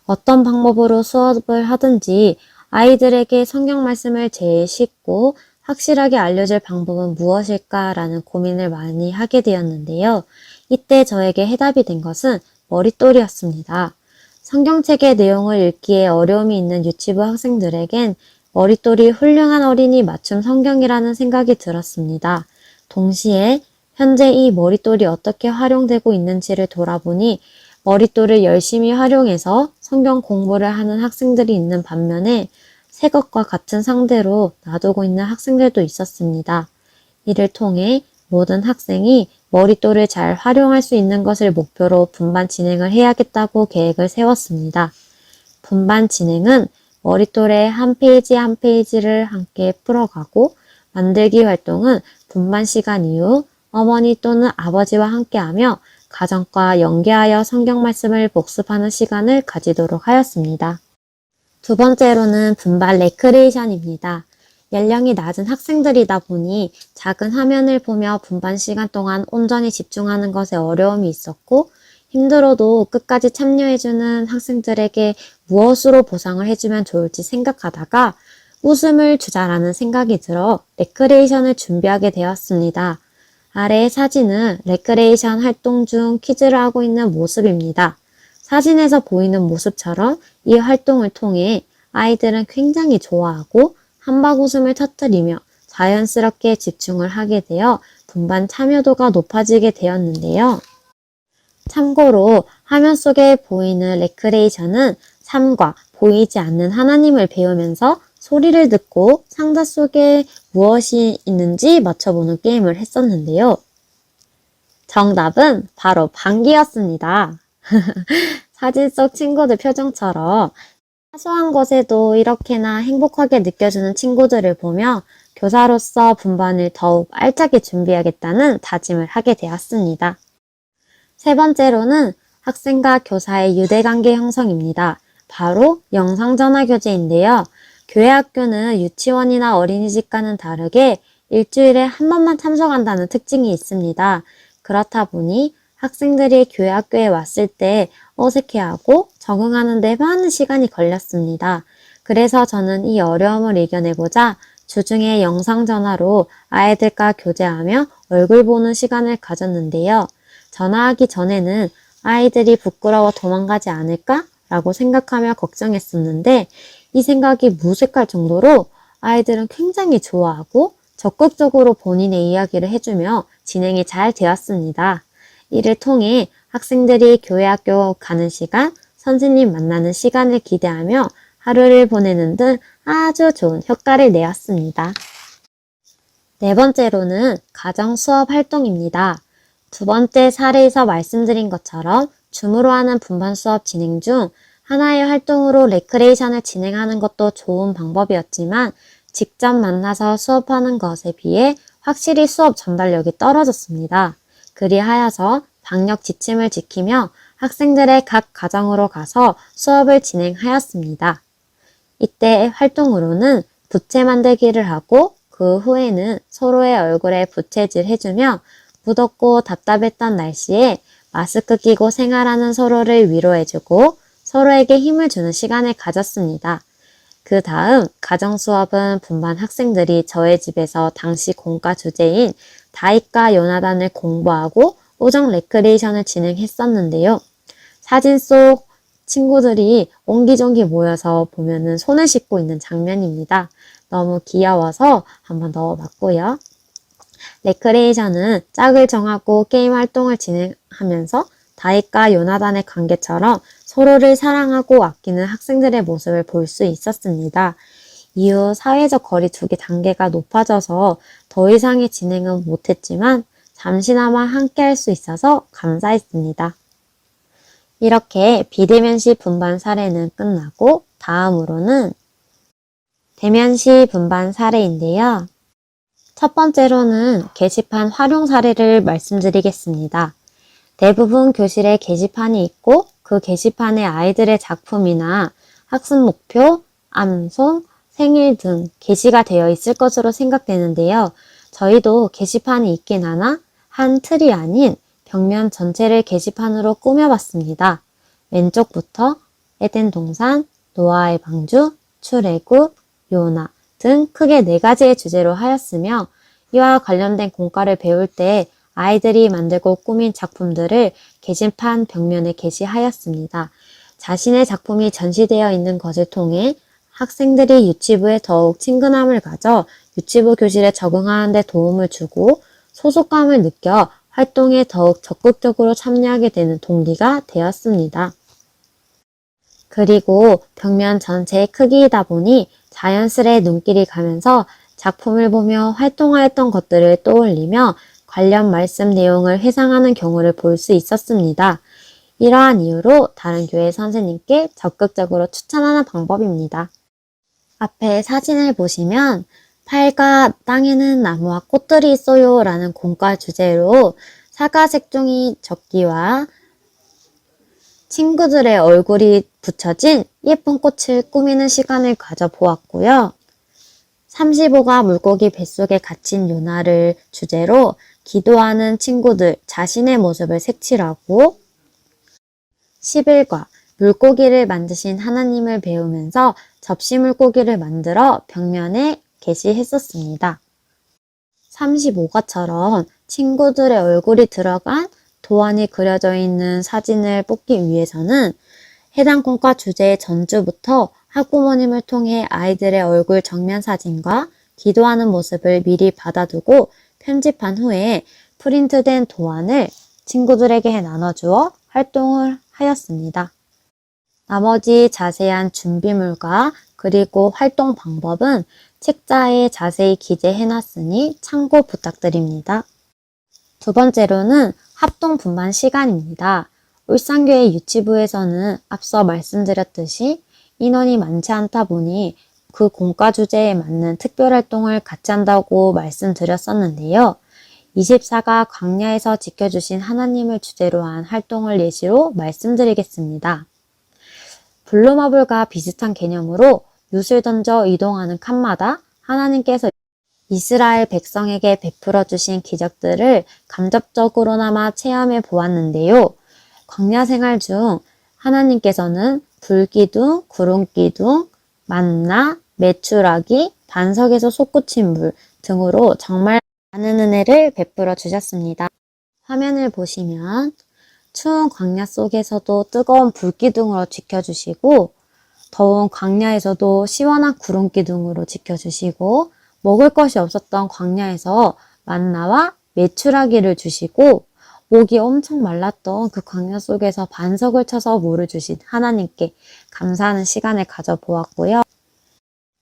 어떤 방법으로 수업을 하든지 아이들에게 성경 말씀을 제일 쉽고 확실하게 알려줄 방법은 무엇일까라는 고민을 많이 하게 되었는데요. 이때 저에게 해답이 된 것은 머릿돌이었습니다. 성경책의 내용을 읽기에 어려움이 있는 유치부 학생들에겐 머릿돌이 훌륭한 어린이 맞춤 성경이라는 생각이 들었습니다. 동시에 현재 이 머릿돌이 어떻게 활용되고 있는지를 돌아보니 머릿돌을 열심히 활용해서 성경 공부를 하는 학생들이 있는 반면에 새 것과 같은 상대로 놔두고 있는 학생들도 있었습니다. 이를 통해 모든 학생이 머릿돌을 잘 활용할 수 있는 것을 목표로 분반 진행을 해야겠다고 계획을 세웠습니다. 분반 진행은 머릿돌의 한 페이지 한 페이지를 함께 풀어가고 만들기 활동은 분반 시간 이후 어머니 또는 아버지와 함께하며 가정과 연계하여 성경 말씀을 복습하는 시간을 가지도록 하였습니다. 두 번째로는 분반 레크레이션입니다. 연령이 낮은 학생들이다 보니 작은 화면을 보며 분반 시간 동안 온전히 집중하는 것에 어려움이 있었고 힘들어도 끝까지 참여해주는 학생들에게 무엇으로 보상을 해주면 좋을지 생각하다가 웃음을 주자라는 생각이 들어 레크레이션을 준비하게 되었습니다. 아래의 사진은 레크레이션 활동 중 퀴즈를 하고 있는 모습입니다. 사진에서 보이는 모습처럼 이 활동을 통해 아이들은 굉장히 좋아하고 한박 웃음을 터뜨리며 자연스럽게 집중을 하게 되어 분반 참여도가 높아지게 되었는데요. 참고로 화면 속에 보이는 레크레이션은 삶과 보이지 않는 하나님을 배우면서 소리를 듣고 상자 속에 무엇이 있는지 맞춰보는 게임을 했었는데요. 정답은 바로 방귀였습니다. 사진 속 친구들 표정처럼 사소한 것에도 이렇게나 행복하게 느껴주는 친구들을 보며 교사로서 분반을 더욱 알차게 준비하겠다는 다짐을 하게 되었습니다. 세 번째로는 학생과 교사의 유대관계 형성입니다. 바로 영상전화교제인데요. 교회 학교는 유치원이나 어린이집과는 다르게 일주일에 한 번만 참석한다는 특징이 있습니다. 그렇다 보니 학생들이 교회 학교에 왔을 때 어색해하고 적응하는 데 많은 시간이 걸렸습니다. 그래서 저는 이 어려움을 이겨내고자 주중에 영상전화로 아이들과 교제하며 얼굴 보는 시간을 가졌는데요. 전화하기 전에는 아이들이 부끄러워 도망가지 않을까? 라고 생각하며 걱정했었는데 이 생각이 무색할 정도로 아이들은 굉장히 좋아하고 적극적으로 본인의 이야기를 해주며 진행이 잘 되었습니다. 이를 통해 학생들이 교회 학교 가는 시간, 선생님 만나는 시간을 기대하며 하루를 보내는 등 아주 좋은 효과를 내었습니다. 네 번째로는 가정 수업 활동입니다. 두 번째 사례에서 말씀드린 것처럼 줌으로 하는 분반 수업 진행 중 하나의 활동으로 레크레이션을 진행하는 것도 좋은 방법이었지만 직접 만나서 수업하는 것에 비해 확실히 수업 전달력이 떨어졌습니다. 그리하여서 방역 지침을 지키며 학생들의 각 가정으로 가서 수업을 진행하였습니다. 이때 활동으로는 부채 만들기를 하고 그 후에는 서로의 얼굴에 부채질 해주며 무덥고 답답했던 날씨에 마스크 끼고 생활하는 서로를 위로해주고 서로에게 힘을 주는 시간을 가졌습니다. 그 다음 가정 수업은 분반 학생들이 저의 집에서 당시 공과 주제인 다윗과 요나단을 공부하고 오정 레크레이션을 진행했었는데요. 사진 속 친구들이 옹기종기 모여서 보면은 손을 씻고 있는 장면입니다. 너무 귀여워서 한번 넣어봤고요. 레크레이션은 짝을 정하고 게임 활동을 진행하면서 다윗과 요나단의 관계처럼 서로를 사랑하고 아끼는 학생들의 모습을 볼 수 있었습니다. 이후 사회적 거리두기 단계가 높아져서 더 이상의 진행은 못했지만 잠시나마 함께할 수 있어서 감사했습니다. 이렇게 비대면시 분반 사례는 끝나고 다음으로는 대면시 분반 사례인데요. 첫 번째로는 게시판 활용 사례를 말씀드리겠습니다. 대부분 교실에 게시판이 있고 그 게시판에 아이들의 작품이나 학습 목표, 암송, 생일 등 게시가 되어 있을 것으로 생각되는데요. 저희도 게시판이 있긴 하나 한 틀이 아닌 벽면 전체를 게시판으로 꾸며봤습니다. 왼쪽부터 에덴 동산, 노아의 방주, 출애굽, 요나 등 크게 4가지의 주제로 하였으며 이와 관련된 공과를 배울 때 아이들이 만들고 꾸민 작품들을 게시판 벽면에 게시하였습니다. 자신의 작품이 전시되어 있는 것을 통해 학생들이 유치부에 더욱 친근함을 가져 유치부 교실에 적응하는 데 도움을 주고 소속감을 느껴 활동에 더욱 적극적으로 참여하게 되는 동기가 되었습니다. 그리고 벽면 전체의 크기이다 보니 자연스레 눈길이 가면서 작품을 보며 활동하였던 것들을 떠올리며 관련 말씀 내용을 회상하는 경우를 볼 수 있었습니다. 이러한 이유로 다른 교회 선생님께 적극적으로 추천하는 방법입니다. 앞에 사진을 보시면 팔과 땅에는 나무와 꽃들이 있어요 라는 공과 주제로 사과색종이 적기와 친구들의 얼굴이 붙여진 예쁜 꽃을 꾸미는 시간을 가져보았고요. 35가 물고기 뱃속에 갇힌 요나를 주제로 기도하는 친구들 자신의 모습을 색칠하고 11과 물고기를 만드신 하나님을 배우면서 접시 물고기를 만들어 벽면에 게시했었습니다. 35과처럼 친구들의 얼굴이 들어간 도안이 그려져 있는 사진을 뽑기 위해서는 해당 공과 주제의 전주부터 학부모님을 통해 아이들의 얼굴 정면 사진과 기도하는 모습을 미리 받아두고 편집한 후에 프린트된 도안을 친구들에게 나눠주어 활동을 하였습니다. 나머지 자세한 준비물과 그리고 활동 방법은 책자에 자세히 기재해놨으니 참고 부탁드립니다. 두 번째로는 합동 분반 시간입니다. 울산교회 유치부에서는 앞서 말씀드렸듯이 인원이 많지 않다 보니 그 공과 주제에 맞는 특별활동을 같이 한다고 말씀드렸었는데요. 24가 광야에서 지켜주신 하나님을 주제로 한 활동을 예시로 말씀드리겠습니다. 블루마블과 비슷한 개념으로 윷을 던져 이동하는 칸마다 하나님께서 이스라엘 백성에게 베풀어 주신 기적들을 간접적으로나마 체험해 보았는데요. 광야 생활 중 하나님께서는 불기둥, 구름기둥, 만나, 메추라기, 반석에서 솟구친 물 등으로 정말 많은 은혜를 베풀어 주셨습니다. 화면을 보시면 추운 광야 속에서도 뜨거운 불기둥으로 지켜주시고 더운 광야에서도 시원한 구름기둥으로 지켜주시고 먹을 것이 없었던 광야에서 만나와 메추라기를 주시고 목이 엄청 말랐던 그 광야 속에서 반석을 쳐서 물을 주신 하나님께 감사하는 시간을 가져보았고요.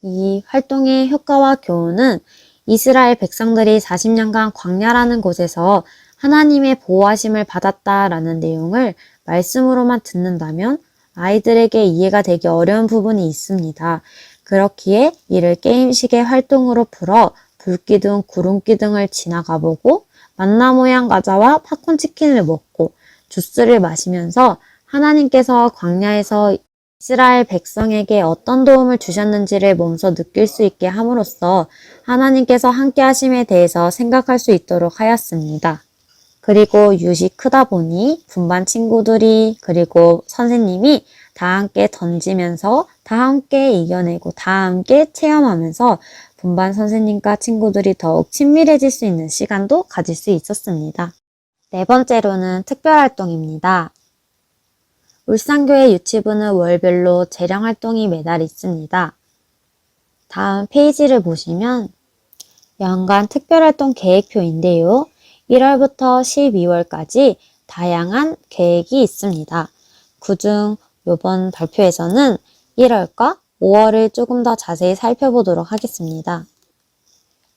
이 활동의 효과와 교훈은 이스라엘 백성들이 40년간 광야라는 곳에서 하나님의 보호하심을 받았다라는 내용을 말씀으로만 듣는다면 아이들에게 이해가 되기 어려운 부분이 있습니다. 그렇기에 이를 게임식의 활동으로 풀어 불기둥, 구름기둥을 지나가보고 만나 모양 과자와 팝콘 치킨을 먹고 주스를 마시면서 하나님께서 광야에서 이스라엘 백성에게 어떤 도움을 주셨는지를 몸소 느낄 수 있게 함으로써 하나님께서 함께 하심에 대해서 생각할 수 있도록 하였습니다. 그리고 윷이 크다 보니 분반 친구들이 그리고 선생님이 다 함께 던지면서 다 함께 이겨내고 다 함께 체험하면서 분반 선생님과 친구들이 더욱 친밀해질 수 있는 시간도 가질 수 있었습니다. 네 번째로는 특별활동입니다. 울산교회 유치부는 월별로 재령활동이 매달 있습니다. 다음 페이지를 보시면 연간 특별활동 계획표인데요. 1월부터 12월까지 다양한 계획이 있습니다. 그중 이번 발표에서는 1월과 5월을 조금 더 자세히 살펴보도록 하겠습니다.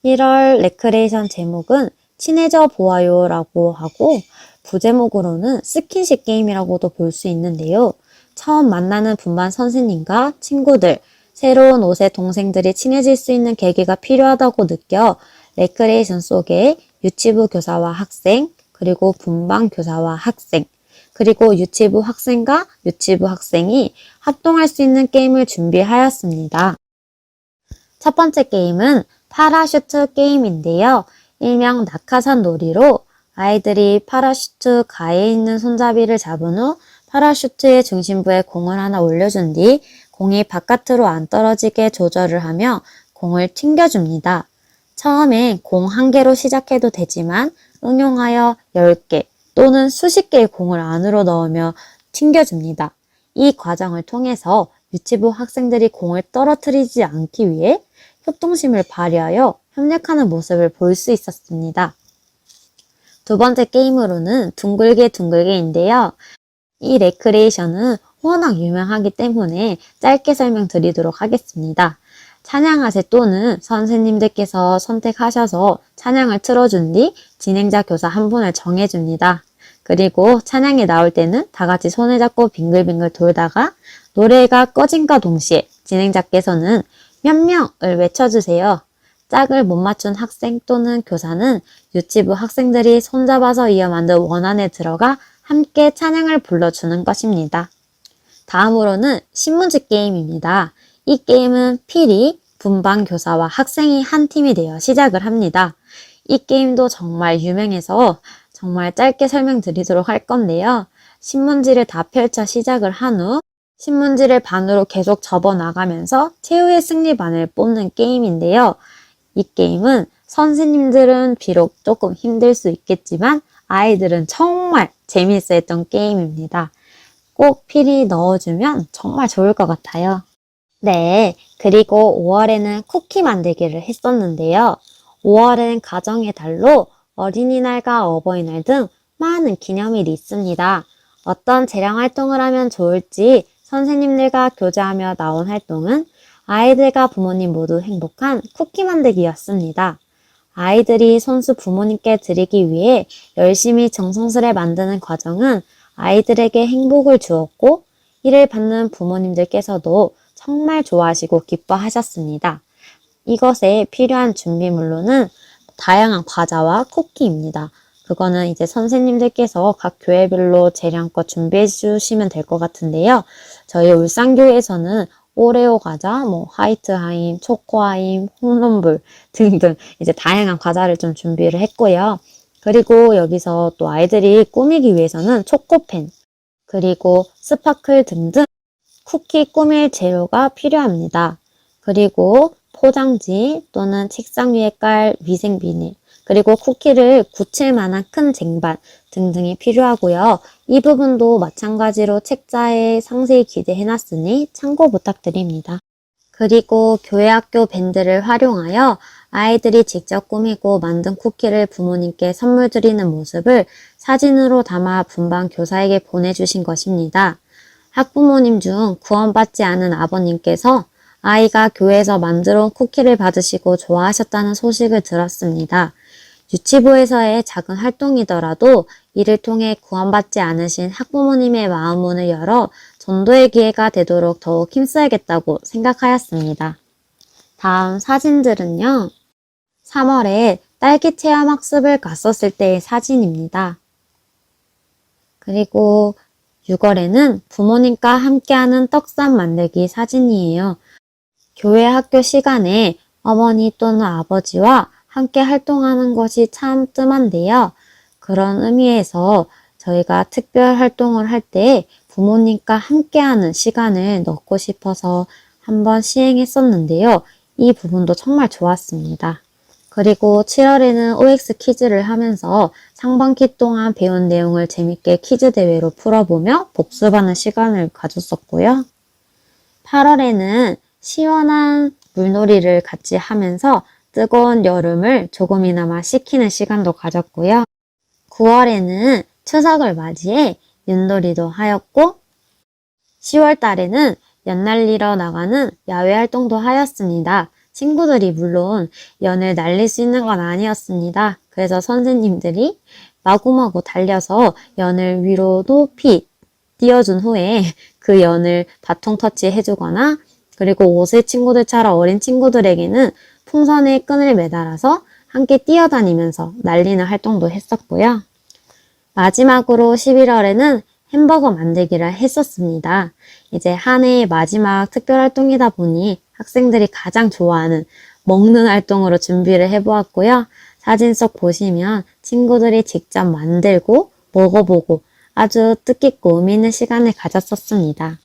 1월 레크레이션 제목은 친해져 보아요 라고 하고 부제목으로는 스킨십 게임이라고도 볼 수 있는데요. 처음 만나는 분반 선생님과 친구들, 새로운 옷의 동생들이 친해질 수 있는 계기가 필요하다고 느껴 레크레이션 속에 유치부 교사와 학생, 그리고 분반 교사와 학생, 그리고 유치부 학생과 유치부 학생이 합동할 수 있는 게임을 준비하였습니다. 첫 번째 게임은 파라슈트 게임인데요. 일명 낙하산 놀이로 아이들이 파라슈트 가에 있는 손잡이를 잡은 후 파라슈트의 중심부에 공을 하나 올려준 뒤 공이 바깥으로 안 떨어지게 조절을 하며 공을 튕겨줍니다. 처음엔 공 한 개로 시작해도 되지만 응용하여 10개 또는 수십 개의 공을 안으로 넣으며 튕겨줍니다. 이 과정을 통해서 유치부 학생들이 공을 떨어뜨리지 않기 위해 협동심을 발휘하여 협력하는 모습을 볼 수 있었습니다. 두 번째 게임으로는 둥글게 둥글게인데요. 이 레크레이션은 워낙 유명하기 때문에 짧게 설명드리도록 하겠습니다. 찬양하세 또는 선생님들께서 선택하셔서 찬양을 틀어준 뒤 진행자 교사 한 분을 정해줍니다. 그리고 찬양이 나올 때는 다 같이 손을 잡고 빙글빙글 돌다가 노래가 꺼진과 동시에 진행자께서는 몇 명을 외쳐주세요. 짝을 못 맞춘 학생 또는 교사는 유치부 학생들이 손잡아서 이어 만든 원 안에 들어가 함께 찬양을 불러주는 것입니다. 다음으로는 신문지 게임입니다. 이 게임은 필히 분반 교사와 학생이 한 팀이 되어 시작을 합니다. 이 게임도 정말 유명해서 정말 짧게 설명드리도록 할 건데요. 신문지를 다 펼쳐 시작을 한 후 신문지를 반으로 계속 접어 나가면서 최후의 승리반을 뽑는 게임인데요. 이 게임은 선생님들은 비록 조금 힘들 수 있겠지만 아이들은 정말 재미있어 했던 게임입니다. 꼭 필히 넣어주면 정말 좋을 것 같아요. 네, 그리고 5월에는 쿠키 만들기를 했었는데요. 5월은 가정의 달로 어린이날과 어버이날 등 많은 기념일이 있습니다. 어떤 재량 활동을 하면 좋을지 선생님들과 교제하며 나온 활동은 아이들과 부모님 모두 행복한 쿠키 만들기였습니다. 아이들이 손수 부모님께 드리기 위해 열심히 정성스레 만드는 과정은 아이들에게 행복을 주었고 이를 받는 부모님들께서도 정말 좋아하시고 기뻐하셨습니다. 이것에 필요한 준비물로는 다양한 과자와 쿠키입니다. 그거는 이제 선생님들께서 각 교회별로 재량껏 준비해 주시면 될 것 같은데요. 저희 울산교회에서는 오레오 과자, 화이트하임, 초코하임, 홈런볼 등등 이제 다양한 과자를 좀 준비를 했고요. 그리고 여기서 또 아이들이 꾸미기 위해서는 초코펜, 그리고 스파클 등등 쿠키 꾸밀 재료가 필요합니다. 그리고 포장지 또는 책상 위에 깔 위생 비닐, 그리고 쿠키를 굳힐 만한 큰 쟁반 등등이 필요하고요. 이 부분도 마찬가지로 책자에 상세히 기재해놨으니 참고 부탁드립니다. 그리고 교회 학교 밴드를 활용하여 아이들이 직접 꾸미고 만든 쿠키를 부모님께 선물 드리는 모습을 사진으로 담아 분반 교사에게 보내주신 것입니다. 학부모님 중 구원받지 않은 아버님께서 아이가 교회에서 만들어 온 쿠키를 받으시고 좋아하셨다는 소식을 들었습니다. 유치부에서의 작은 활동이더라도 이를 통해 구원받지 않으신 학부모님의 마음문을 열어 전도의 기회가 되도록 더욱 힘써야겠다고 생각하였습니다. 다음 사진들은요. 3월에 딸기 체험 학습을 갔었을 때의 사진입니다. 그리고 6월에는 부모님과 함께하는 떡상 만들기 사진이에요. 교회 학교 시간에 어머니 또는 아버지와 함께 활동하는 것이 참 뜸한데요. 그런 의미에서 저희가 특별 활동을 할 때 부모님과 함께하는 시간을 넣고 싶어서 한번 시행했었는데요. 이 부분도 정말 좋았습니다. 그리고 7월에는 OX 퀴즈를 하면서 상반기 동안 배운 내용을 재밌게 퀴즈 대회로 풀어보며 복습하는 시간을 가졌었고요. 8월에는 시원한 물놀이를 같이 하면서 뜨거운 여름을 조금이나마 식히는 시간도 가졌고요. 9월에는 추석을 맞이해 윷놀이도 하였고 10월 달에는 연날리러 나가는 야외 활동도 하였습니다. 친구들이 물론 연을 날릴 수 있는 건 아니었습니다. 그래서 선생님들이 마구마구 달려서 연을 위로 높이 띄워준 후에 그 연을 바통 터치해주거나 그리고 5세 친구들처럼 어린 친구들에게는 풍선에 끈을 매달아서 함께 뛰어다니면서 날리는 활동도 했었고요. 마지막으로 11월에는 햄버거 만들기를 했었습니다. 이제 한 해의 마지막 특별 활동이다 보니 학생들이 가장 좋아하는 먹는 활동으로 준비를 해보았고요. 사진 속 보시면 친구들이 직접 만들고 먹어보고 아주 뜻깊고 의미 있는 시간을 가졌었습니다.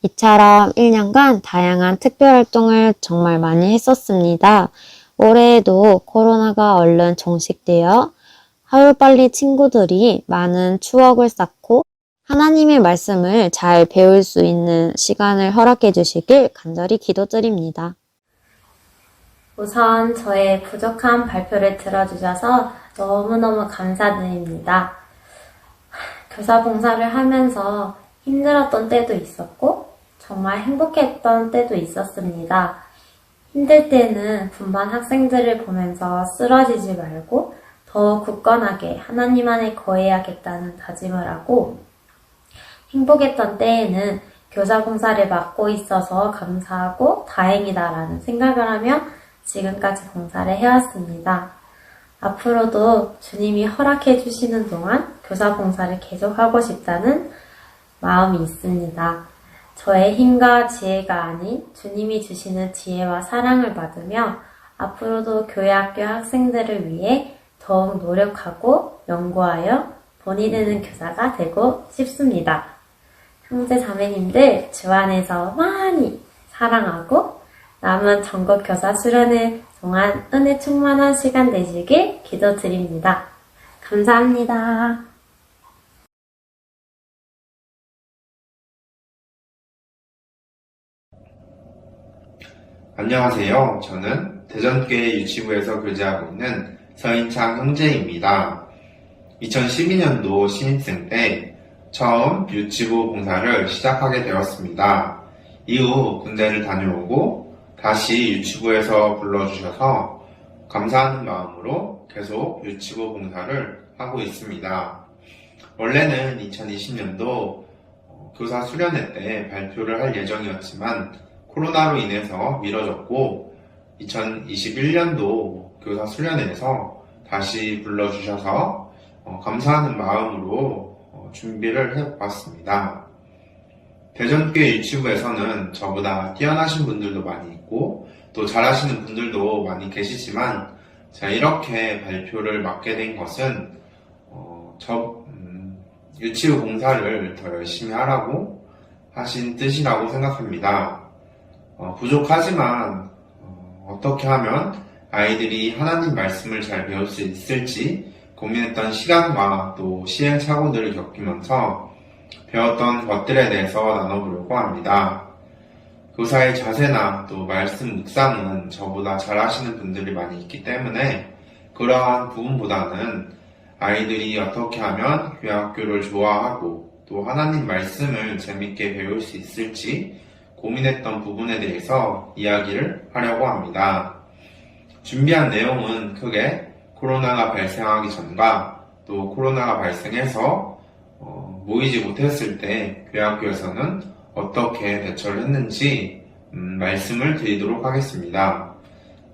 이처럼 1년간 다양한 특별 활동을 정말 많이 했었습니다. 올해에도 코로나가 얼른 종식되어 하루빨리 친구들이 많은 추억을 쌓고 하나님의 말씀을 잘 배울 수 있는 시간을 허락해 주시길 간절히 기도드립니다. 우선 저의 부족한 발표를 들어주셔서 너무너무 감사드립니다. 교사 봉사를 하면서 힘들었던 때도 있었고 정말 행복했던 때도 있었습니다. 힘들 때는 분반 학생들을 보면서 쓰러지지 말고 더 굳건하게 하나님 안에 거해야겠다는 다짐을 하고 행복했던 때에는 교사 봉사를 맡고 있어서 감사하고 다행이다라는 생각을 하며 지금까지 봉사를 해왔습니다. 앞으로도 주님이 허락해 주시는 동안 교사 봉사를 계속하고 싶다는 마음이 있습니다. 저의 힘과 지혜가 아닌 주님이 주시는 지혜와 사랑을 받으며 앞으로도 교회학교 학생들을 위해 더욱 노력하고 연구하여 본이 되는 교사가 되고 싶습니다. 형제 자매님들 주 안에서 많이 사랑하고 남은 전국 교사 수련회 동안 은혜 충만한 시간 되시길 기도드립니다. 감사합니다. 안녕하세요. 저는 대전교회 유치부에서 교제하고 있는 서인창 형제입니다. 2012년도 신입생 때 처음 유치부 봉사를 시작하게 되었습니다. 이후 군대를 다녀오고 다시 유치부에서 불러주셔서 감사하는 마음으로 계속 유치부 봉사를 하고 있습니다. 원래는 2020년도 교사 수련회 때 발표를 할 예정이었지만 코로나로 인해서 미뤄졌고 2021년도 교사 수련회에서 다시 불러주셔서 감사하는 마음으로 준비를 해봤습니다. 대전교회 유치부에서는 저보다 뛰어나신 분들도 많이 있고 또 잘하시는 분들도 많이 계시지만 제가 이렇게 발표를 맡게 된 것은 유치부 봉사를 더 열심히 하라고 하신 뜻이라고 생각합니다. 부족하지만 어떻게 하면 아이들이 하나님 말씀을 잘 배울 수 있을지 고민했던 시간과 또 시행착오들을 겪으면서 배웠던 것들에 대해서 나눠보려고 합니다. 교사의 자세나 또 말씀 묵상은 저보다 잘하시는 분들이 많이 있기 때문에 그러한 부분보다는 아이들이 어떻게 하면 교회학교를 좋아하고 또 하나님 말씀을 재밌게 배울 수 있을지 고민했던 부분에 대해서 이야기를 하려고 합니다. 준비한 내용은 크게 코로나가 발생하기 전과 또 코로나가 발생해서 모이지 못했을 때 교회학교에서는 어떻게 대처를 했는지 말씀을 드리도록 하겠습니다.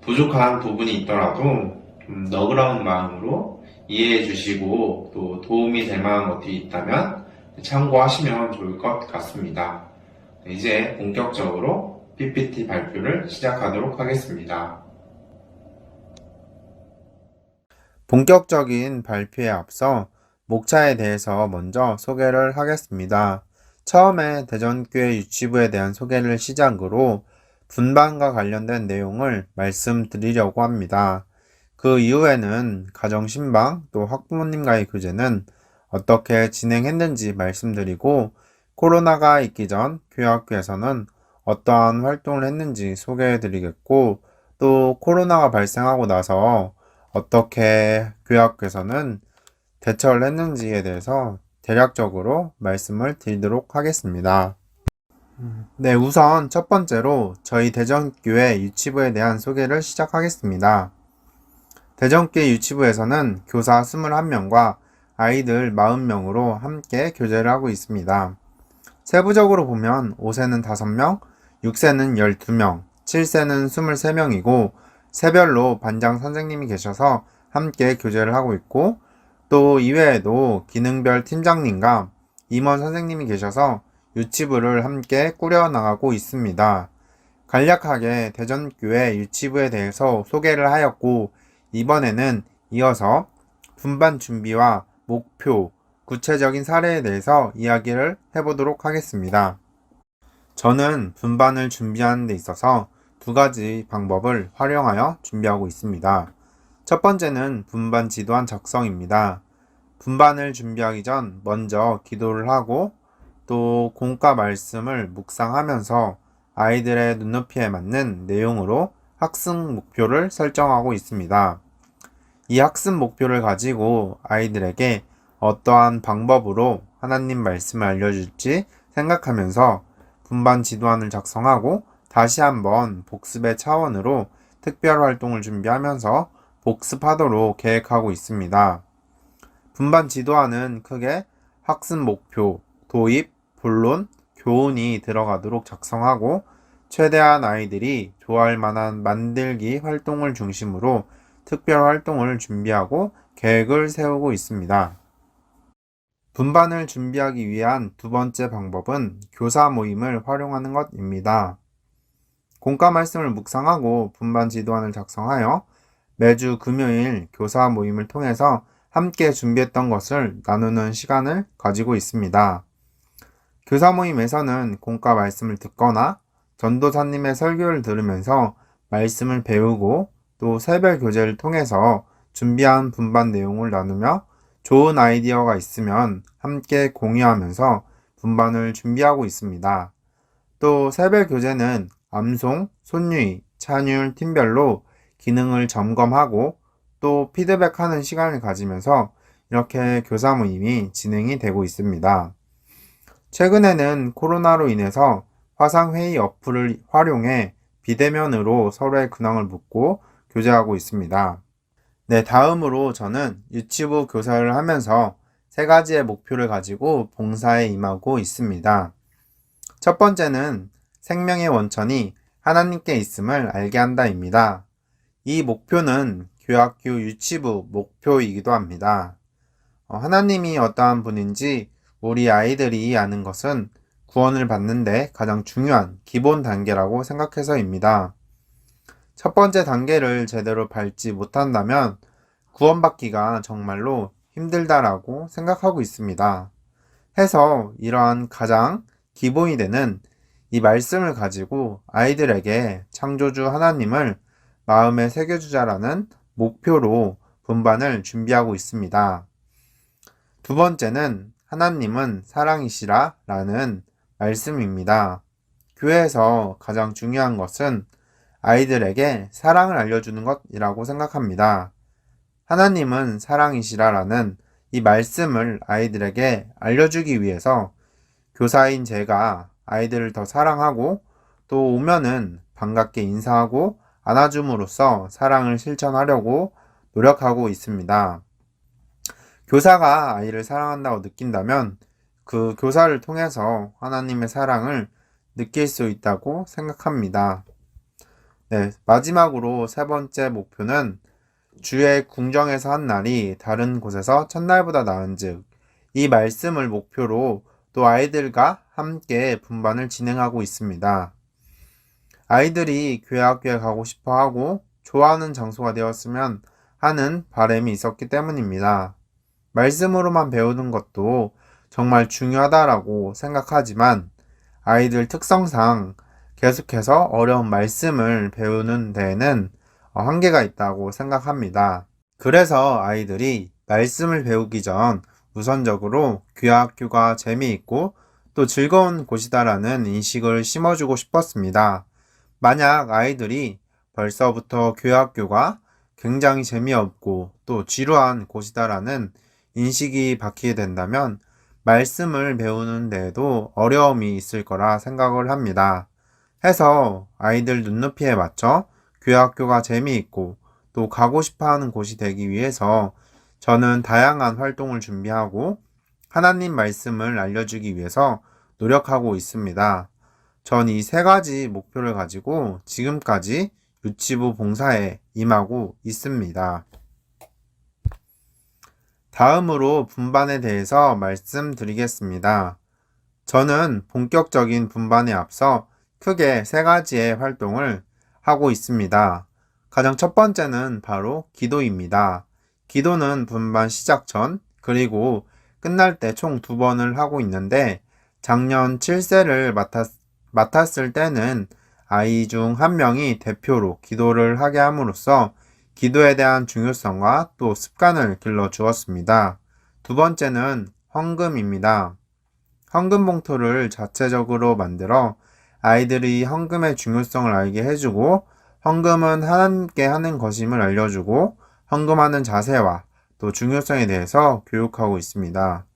부족한 부분이 있더라도 너그러운 마음으로 이해해 주시고 또 도움이 될 만한 것들이 있다면 참고하시면 좋을 것 같습니다. 이제 본격적으로 PPT 발표를 시작하도록 하겠습니다. 본격적인 발표에 앞서 목차에 대해서 먼저 소개를 하겠습니다. 처음에 대전교회 유치부에 대한 소개를 시작으로 분반과 관련된 내용을 말씀드리려고 합니다. 그 이후에는 가정신방 또 학부모님과의 교제는 어떻게 진행했는지 말씀드리고 코로나가 있기 전 교회학교에서는 어떠한 활동을 했는지 소개해드리겠고 또 코로나가 발생하고 나서 어떻게 교회학교에서는 대처를 했는지에 대해서 대략적으로 말씀을 드리도록 하겠습니다. 네, 우선 첫 번째로 저희 대전교회 유치부에 대한 소개를 시작하겠습니다. 대전교회 유치부에서는 교사 21명과 아이들 40명으로 함께 교제를 하고 있습니다. 세부적으로 보면 5세는 5명, 6세는 12명, 7세는 23명이고 세별로 반장 선생님이 계셔서 함께 교제를 하고 있고 또 이외에도 기능별 팀장님과 임원 선생님이 계셔서 유치부를 함께 꾸려나가고 있습니다. 간략하게 대전교회 유치부에 대해서 소개를 하였고 이번에는 이어서 분반 준비와 목표, 구체적인 사례에 대해서 이야기를 해보도록 하겠습니다. 저는 분반을 준비하는 데 있어서 두 가지 방법을 활용하여 준비하고 있습니다. 첫 번째는 분반 지도안 작성입니다. 분반을 준비하기 전 먼저 기도를 하고 또 공과 말씀을 묵상하면서 아이들의 눈높이에 맞는 내용으로 학습 목표를 설정하고 있습니다. 이 학습 목표를 가지고 아이들에게 어떠한 방법으로 하나님 말씀을 알려줄지 생각하면서 분반 지도안을 작성하고 다시 한번 복습의 차원으로 특별 활동을 준비하면서 복습하도록 계획하고 있습니다. 분반 지도안은 크게 학습 목표, 도입, 본론, 교훈이 들어가도록 작성하고 최대한 아이들이 좋아할 만한 만들기 활동을 중심으로 특별 활동을 준비하고 계획을 세우고 있습니다. 분반을 준비하기 위한 두 번째 방법은 교사 모임을 활용하는 것입니다. 공과 말씀을 묵상하고 분반 지도안을 작성하여 매주 금요일 교사 모임을 통해서 함께 준비했던 것을 나누는 시간을 가지고 있습니다. 교사 모임에서는 공과 말씀을 듣거나 전도사님의 설교를 들으면서 말씀을 배우고 또 새벽 교제를 통해서 준비한 분반 내용을 나누며 좋은 아이디어가 있으면 함께 공유하면서 분반을 준비하고 있습니다. 또 새벽 교재는 암송, 손유희, 찬율 팀별로 기능을 점검하고 또 피드백하는 시간을 가지면서 이렇게 교사 모임이 진행이 되고 있습니다. 최근에는 코로나로 인해서 화상회의 어플을 활용해 비대면으로 서로의 근황을 묻고 교제하고 있습니다. 네, 다음으로 저는 유치부 교사를 하면서 세 가지의 목표를 가지고 봉사에 임하고 있습니다. 첫 번째는 생명의 원천이 하나님께 있음을 알게 한다입니다. 이 목표는 교학교 유치부 목표이기도 합니다. 하나님이 어떠한 분인지 우리 아이들이 아는 것은 구원을 받는데 가장 중요한 기본 단계라고 생각해서입니다. 첫 번째 단계를 제대로 밟지 못한다면 구원받기가 정말로 힘들다라고 생각하고 있습니다. 해서 이러한 가장 기본이 되는 이 말씀을 가지고 아이들에게 창조주 하나님을 마음에 새겨주자라는 목표로 분반을 준비하고 있습니다. 두 번째는 하나님은 사랑이시라 라는 말씀입니다. 교회에서 가장 중요한 것은 아이들에게 사랑을 알려주는 것이라고 생각합니다. 하나님은 사랑이시라 라는 이 말씀을 아이들에게 알려주기 위해서 교사인 제가 아이들을 더 사랑하고 또 오면은 반갑게 인사하고 안아줌으로써 사랑을 실천하려고 노력하고 있습니다. 교사가 아이를 사랑한다고 느낀다면 그 교사를 통해서 하나님의 사랑을 느낄 수 있다고 생각합니다. 네, 마지막으로 세 번째 목표는 주의 궁정에서 한 날이 다른 곳에서 첫날보다 나은즉 이 말씀을 목표로 또 아이들과 함께 분반을 진행하고 있습니다. 아이들이 교회 학교에 가고 싶어 하고 좋아하는 장소가 되었으면 하는 바람이 있었기 때문입니다. 말씀으로만 배우는 것도 정말 중요하다라고 생각하지만 아이들 특성상 계속해서 어려운 말씀을 배우는 데에는 한계가 있다고 생각합니다. 그래서 아이들이 말씀을 배우기 전 우선적으로 귀하학교가 재미있고 또 즐거운 곳이다라는 인식을 심어주고 싶었습니다. 만약 아이들이 벌써부터 교학교가 굉장히 재미없고 또 지루한 곳이다라는 인식이 박히게 된다면 말씀을 배우는 데에도 어려움이 있을 거라 생각을 합니다. 해서 아이들 눈높이에 맞춰 교학교가 재미있고 또 가고 싶어 하는 곳이 되기 위해서 저는 다양한 활동을 준비하고 하나님 말씀을 알려주기 위해서 노력하고 있습니다. 전 이 세 가지 목표를 가지고 지금까지 유치부 봉사에 임하고 있습니다. 다음으로 분반에 대해서 말씀드리겠습니다. 저는 본격적인 분반에 앞서 크게 세 가지의 활동을 하고 있습니다. 가장 첫 번째는 바로 기도입니다. 기도는 분반 시작 전 그리고 끝날 때 총 2번을 하고 있는데 작년 7세를 맡았을 때는 아이 중 한 명이 대표로 기도를 하게 함으로써 기도에 대한 중요성과 또 습관을 길러 주었습니다. 두 번째는 헌금입니다. 헌금 봉투를 자체적으로 만들어 아이들이 헌금의 중요성을 알게 해주고 헌금은 하나님께 하는 것임을 알려주고 헌금하는 자세와 또 중요성에 대해서 교육하고 있습니다.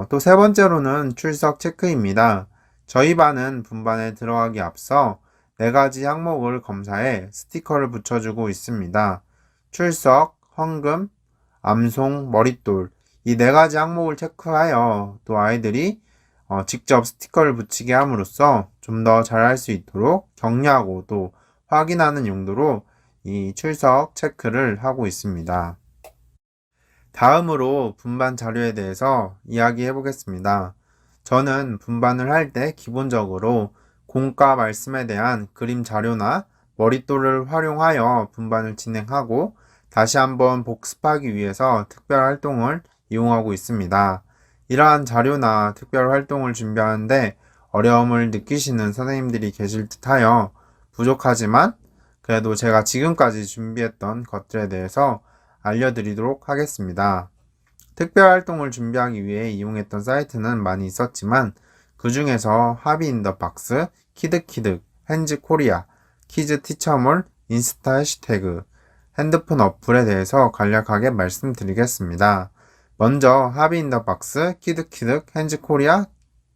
또 세 번째로는 출석 체크입니다. 저희 반은 분반에 들어가기 앞서 4가지 항목을 검사해 스티커를 붙여주고 있습니다. 출석, 헌금, 암송, 머릿돌 이 4가지 항목을 체크하여 또 아이들이 직접 스티커를 붙이게 함으로써 좀 더 잘할 수 있도록 격려하고 또 확인하는 용도로 이 출석 체크를 하고 있습니다. 다음으로 분반 자료에 대해서 이야기해 보겠습니다. 저는 분반을 할 때 기본적으로 공과 말씀에 대한 그림 자료나 머릿돌을 활용하여 분반을 진행하고 다시 한번 복습하기 위해서 특별 활동을 이용하고 있습니다. 이러한 자료나 특별 활동을 준비하는데 어려움을 느끼시는 선생님들이 계실 듯하여 부족하지만 그래도 제가 지금까지 준비했던 것들에 대해서 알려드리도록 하겠습니다. 특별 활동을 준비하기 위해 이용했던 사이트는 많이 있었지만 그 중에서 하비 인 더 박스, 키득키득, 핸즈 코리아, 키즈 티처몰, 인스타 해시태그, 핸드폰 어플에 대해서 간략하게 말씀드리겠습니다. 먼저 하비 인 더 박스, 키득키득, 핸즈 코리아,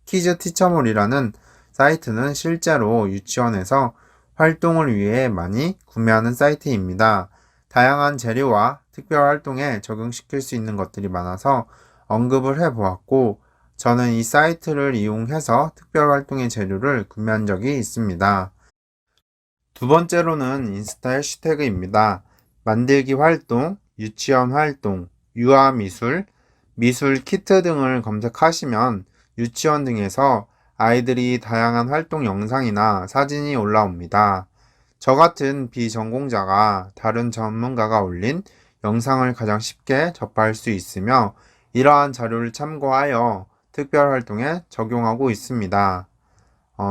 키즈 티처몰이라는 사이트는 실제로 유치원에서 활동을 위해 많이 구매하는 사이트입니다. 다양한 재료와 특별 활동에 적용시킬 수 있는 것들이 많아서 언급을 해보았고 저는 이 사이트를 이용해서 특별 활동의 재료를 구매한 적이 있습니다. 두 번째로는 인스타 해시태그입니다. 만들기 활동, 유치원 활동, 유아미술, 미술 키트 등을 검색하시면 유치원 등에서 아이들이 다양한 활동 영상이나 사진이 올라옵니다. 저 같은 비전공자가 다른 전문가가 올린 영상을 가장 쉽게 접할 수 있으며 이러한 자료를 참고하여 특별 활동에 적용하고 있습니다.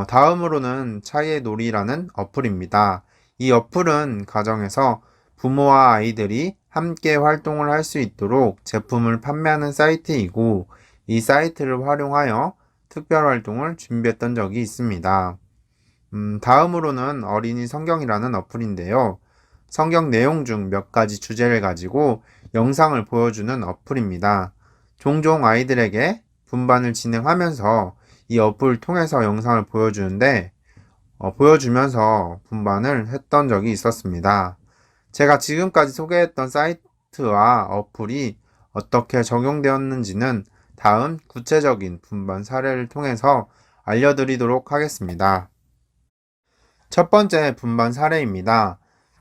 다음으로는 차이의 놀이라는 어플입니다. 이 어플은 가정에서 부모와 아이들이 함께 활동을 할 수 있도록 제품을 판매하는 사이트이고 이 사이트를 활용하여 특별 활동을 준비했던 적이 있습니다. 다음으로는 어린이 성경이라는 어플인데요. 성경 내용 중 몇 가지 주제를 가지고 영상을 보여주는 어플입니다. 종종 아이들에게 분반을 진행하면서 이 어플을 통해서 영상을 보여주면서 분반을 했던 적이 있었습니다. 제가 지금까지 소개했던 사이트와 어플이 어떻게 적용되었는지는 다음 구체적인 분반 사례를 통해서 알려드리도록 하겠습니다. 첫 번째 분반 사례입니다.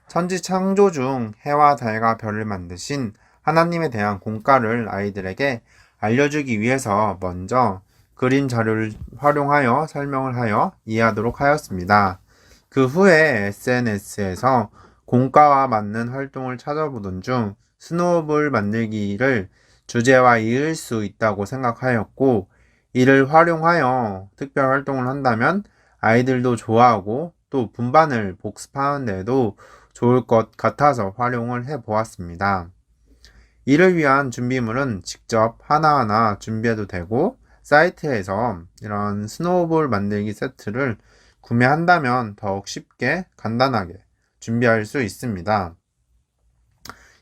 천지 창조 중 해와 달과 별을 만드신 하나님에 대한 공과를 아이들에게 알려주기 위해서 먼저 그림 자료를 활용하여 설명을 하여 이해하도록 하였습니다. 그 후에 SNS에서 공과와 맞는 활동을 찾아보던 중 스노우볼 만들기를 주제와 이을 수 있다고 생각하였고, 이를 활용하여 특별 활동을 한다면 아이들도 좋아하고 또 분반을 복습하는 데도 좋을 것 같아서 활용을 해 보았습니다. 이를 위한 준비물은 직접 하나하나 준비해도 되고, 사이트에서 이런 스노우볼 만들기 세트를 구매한다면 더욱 쉽게 간단하게 준비할 수 있습니다.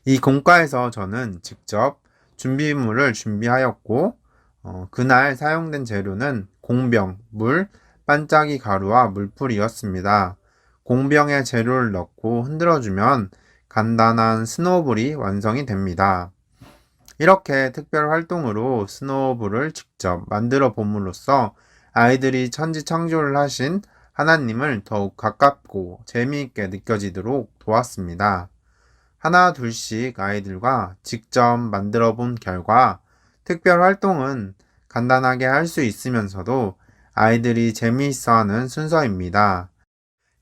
이 공과에서 저는 직접 준비물을 준비하였고, 그날 사용된 재료는 공병, 물, 반짝이 가루와 물풀이었습니다. 공병에 재료를 넣고 흔들어주면 간단한 스노우볼이 완성이 됩니다. 이렇게 특별 활동으로 스노우볼을 직접 만들어 봄으로써 아이들이 천지창조를 하신 하나님을 더욱 가깝고 재미있게 느껴지도록 도왔습니다. 하나 둘씩 아이들과 직접 만들어 본 결과 특별 활동은 간단하게 할 수 있으면서도 아이들이 재미있어하는 순서입니다.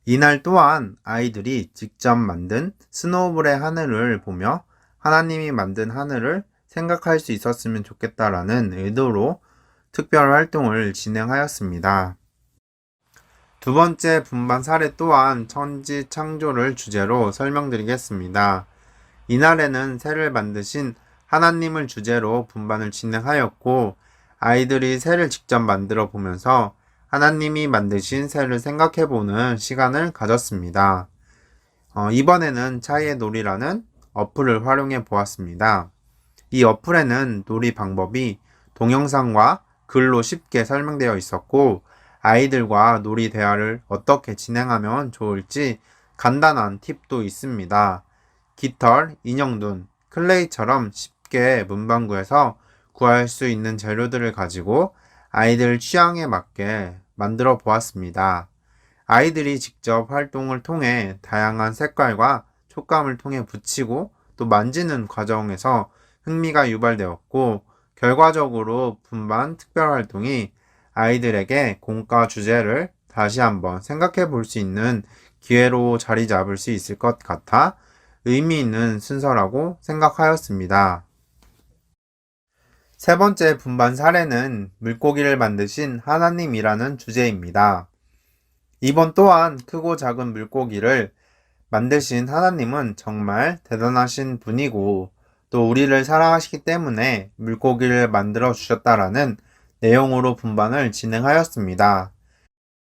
이날 또한 아이들이 직접 만든 스노우볼의 하늘을 보며 하나님이 만든 하늘을 생각할 수 있었으면 좋겠다라는 의도로 특별 활동을 진행하였습니다. 두 번째 분반 사례 또한 천지 창조를 주제로 설명드리겠습니다. 이날에는 새를 만드신 하나님을 주제로 분반을 진행하였고, 아이들이 새를 직접 만들어 보면서 하나님이 만드신 새를 생각해보는 시간을 가졌습니다. 이번에는 차이의 놀이라는 어플을 활용해 보았습니다. 이 어플에는 놀이 방법이 동영상과 글로 쉽게 설명되어 있었고, 아이들과 놀이 대화를 어떻게 진행하면 좋을지 간단한 팁도 있습니다. 깃털, 인형눈, 클레이처럼 쉽게 문방구에서 구할 수 있는 재료들을 가지고 아이들 취향에 맞게 만들어 보았습니다. 아이들이 직접 활동을 통해 다양한 색깔과 촉감을 통해 붙이고 또 만지는 과정에서 흥미가 유발되었고, 결과적으로 분반 특별 활동이 아이들에게 공과 주제를 다시 한번 생각해 볼 수 있는 기회로 자리 잡을 수 있을 것 같아 의미 있는 순서라고 생각하였습니다. 세 번째 분반 사례는 물고기를 만드신 하나님이라는 주제입니다. 이번 또한 크고 작은 물고기를 만드신 하나님은 정말 대단하신 분이고 또 우리를 사랑하시기 때문에 물고기를 만들어 주셨다라는 내용으로 분반을 진행하였습니다.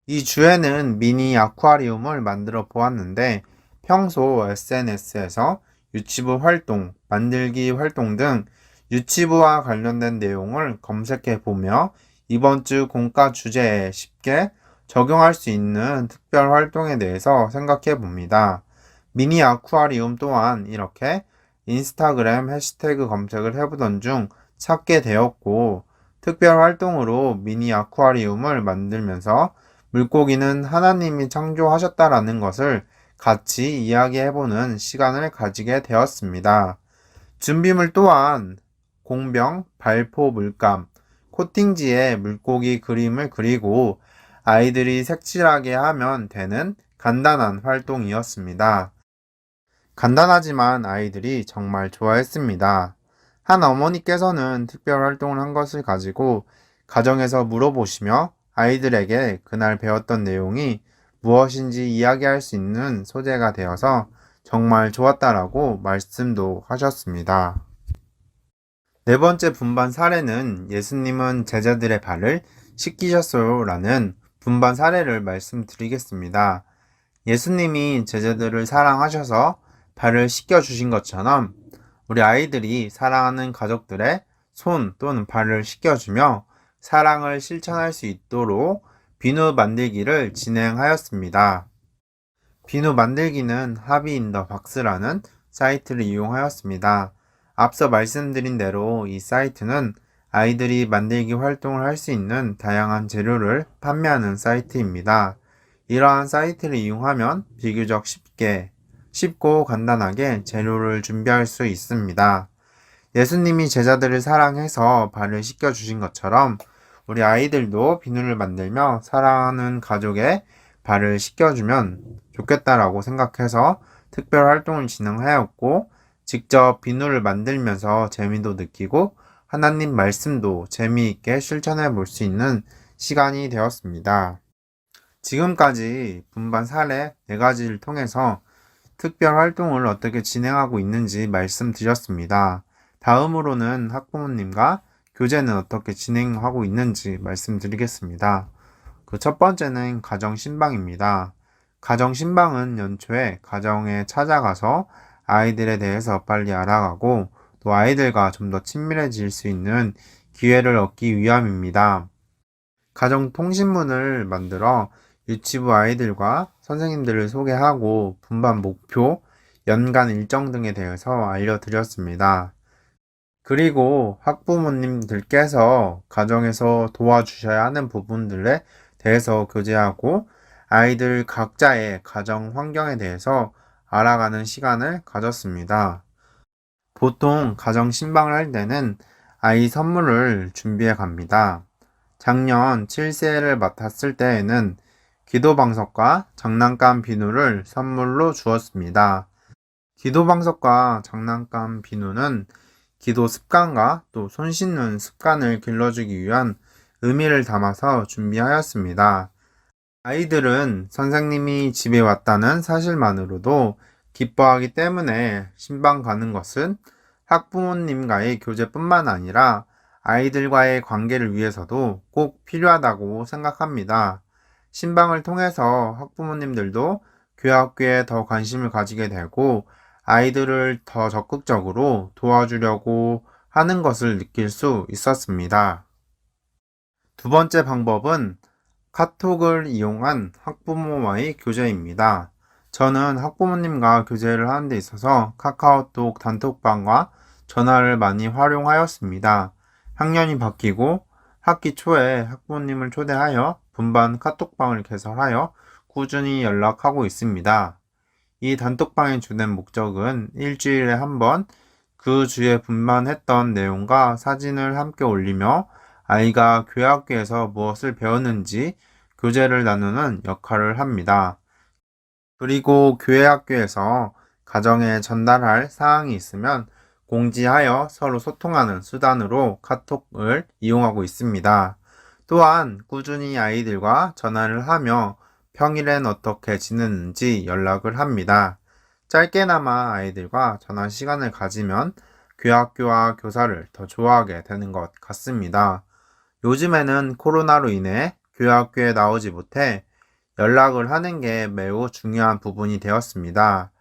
이 주에는 미니 아쿠아리움을 만들어 보았는데 평소 SNS에서 유치부 활동, 만들기 활동 등 유치부와 관련된 내용을 검색해 보며 이번 주 공과 주제에 쉽게 적용할 수 있는 특별 활동에 대해서 생각해 봅니다. 미니 아쿠아리움 또한 이렇게 인스타그램 해시태그 검색을 해보던 중 찾게 되었고, 특별 활동으로 미니 아쿠아리움을 만들면서 물고기는 하나님이 창조하셨다라는 것을 같이 이야기해보는 시간을 가지게 되었습니다. 준비물 또한 공병, 발포 물감, 코팅지에 물고기 그림을 그리고 아이들이 색칠하게 하면 되는 간단한 활동이었습니다. 간단하지만 아이들이 정말 좋아했습니다. 한 어머니께서는 특별 활동을 한 것을 가지고 가정에서 물어보시며 아이들에게 그날 배웠던 내용이 무엇인지 이야기할 수 있는 소재가 되어서 정말 좋았다라고 말씀도 하셨습니다. 네 번째 분반 사례는 예수님은 제자들의 발을 씻기셨어요라는 분반 사례를 말씀드리겠습니다. 예수님이 제자들을 사랑하셔서 발을 씻겨주신 것처럼 우리 아이들이 사랑하는 가족들의 손 또는 발을 씻겨주며 사랑을 실천할 수 있도록 비누 만들기를 진행하였습니다. 비누 만들기는 하비 인 더 박스라는 사이트를 이용하였습니다. 앞서 말씀드린 대로 이 사이트는 아이들이 만들기 활동을 할 수 있는 다양한 재료를 판매하는 사이트입니다. 이러한 사이트를 이용하면 비교적 쉽고 간단하게 재료를 준비할 수 있습니다. 예수님이 제자들을 사랑해서 발을 씻겨주신 것처럼 우리 아이들도 비누를 만들며 사랑하는 가족의 발을 씻겨주면 좋겠다라고 생각해서 특별 활동을 진행하였고, 직접 비누를 만들면서 재미도 느끼고 하나님 말씀도 재미있게 실천해 볼 수 있는 시간이 되었습니다. 지금까지 분반 사례 4가지를 통해서 특별 활동을 어떻게 진행하고 있는지 말씀드렸습니다. 다음으로는 학부모님과 교제는 어떻게 진행하고 있는지 말씀드리겠습니다. 그 첫 번째는 가정신방입니다. 가정신방은 연초에 가정에 찾아가서 아이들에 대해서 빨리 알아가고 또 아이들과 좀 더 친밀해질 수 있는 기회를 얻기 위함입니다. 가정통신문을 만들어 유치부 아이들과 선생님들을 소개하고 분반 목표, 연간 일정 등에 대해서 알려드렸습니다. 그리고 학부모님들께서 가정에서 도와주셔야 하는 부분들에 대해서 교제하고 아이들 각자의 가정 환경에 대해서 알아가는 시간을 가졌습니다. 보통 가정 신방을 할 때는 아이 선물을 준비해 갑니다. 작년 7세를 맡았을 때에는 기도방석과 장난감 비누를 선물로 주었습니다. 기도방석과 장난감 비누는 기도 습관과 또 손 씻는 습관을 길러주기 위한 의미를 담아서 준비하였습니다. 아이들은 선생님이 집에 왔다는 사실만으로도 기뻐하기 때문에 신방 가는 것은 학부모님과의 교제뿐만 아니라 아이들과의 관계를 위해서도 꼭 필요하다고 생각합니다. 신방을 통해서 학부모님들도 교학교에 더 관심을 가지게 되고 아이들을 더 적극적으로 도와주려고 하는 것을 느낄 수 있었습니다. 두 번째 방법은 카톡을 이용한 학부모와의 교제입니다. 저는 학부모님과 교제를 하는 데 있어서 카카오톡 단톡방과 전화를 많이 활용하였습니다. 학년이 바뀌고 학기 초에 학부모님을 초대하여 분반 카톡방을 개설하여 꾸준히 연락하고 있습니다. 이 단톡방의 주된 목적은 일주일에 한 번 그 주에 분반했던 내용과 사진을 함께 올리며 아이가 교학교에서 무엇을 배웠는지 교제를 나누는 역할을 합니다. 그리고 교회 학교에서 가정에 전달할 사항이 있으면 공지하여 서로 소통하는 수단으로 카톡을 이용하고 있습니다. 또한 꾸준히 아이들과 전화를 하며 평일엔 어떻게 지내는지 연락을 합니다. 짧게나마 아이들과 전화 시간을 가지면 교학교와 교사를 더 좋아하게 되는 것 같습니다. 요즘에는 코로나로 인해 교학교에 나오지 못해 연락을 하는 게 매우 중요한 부분이 되었습니다.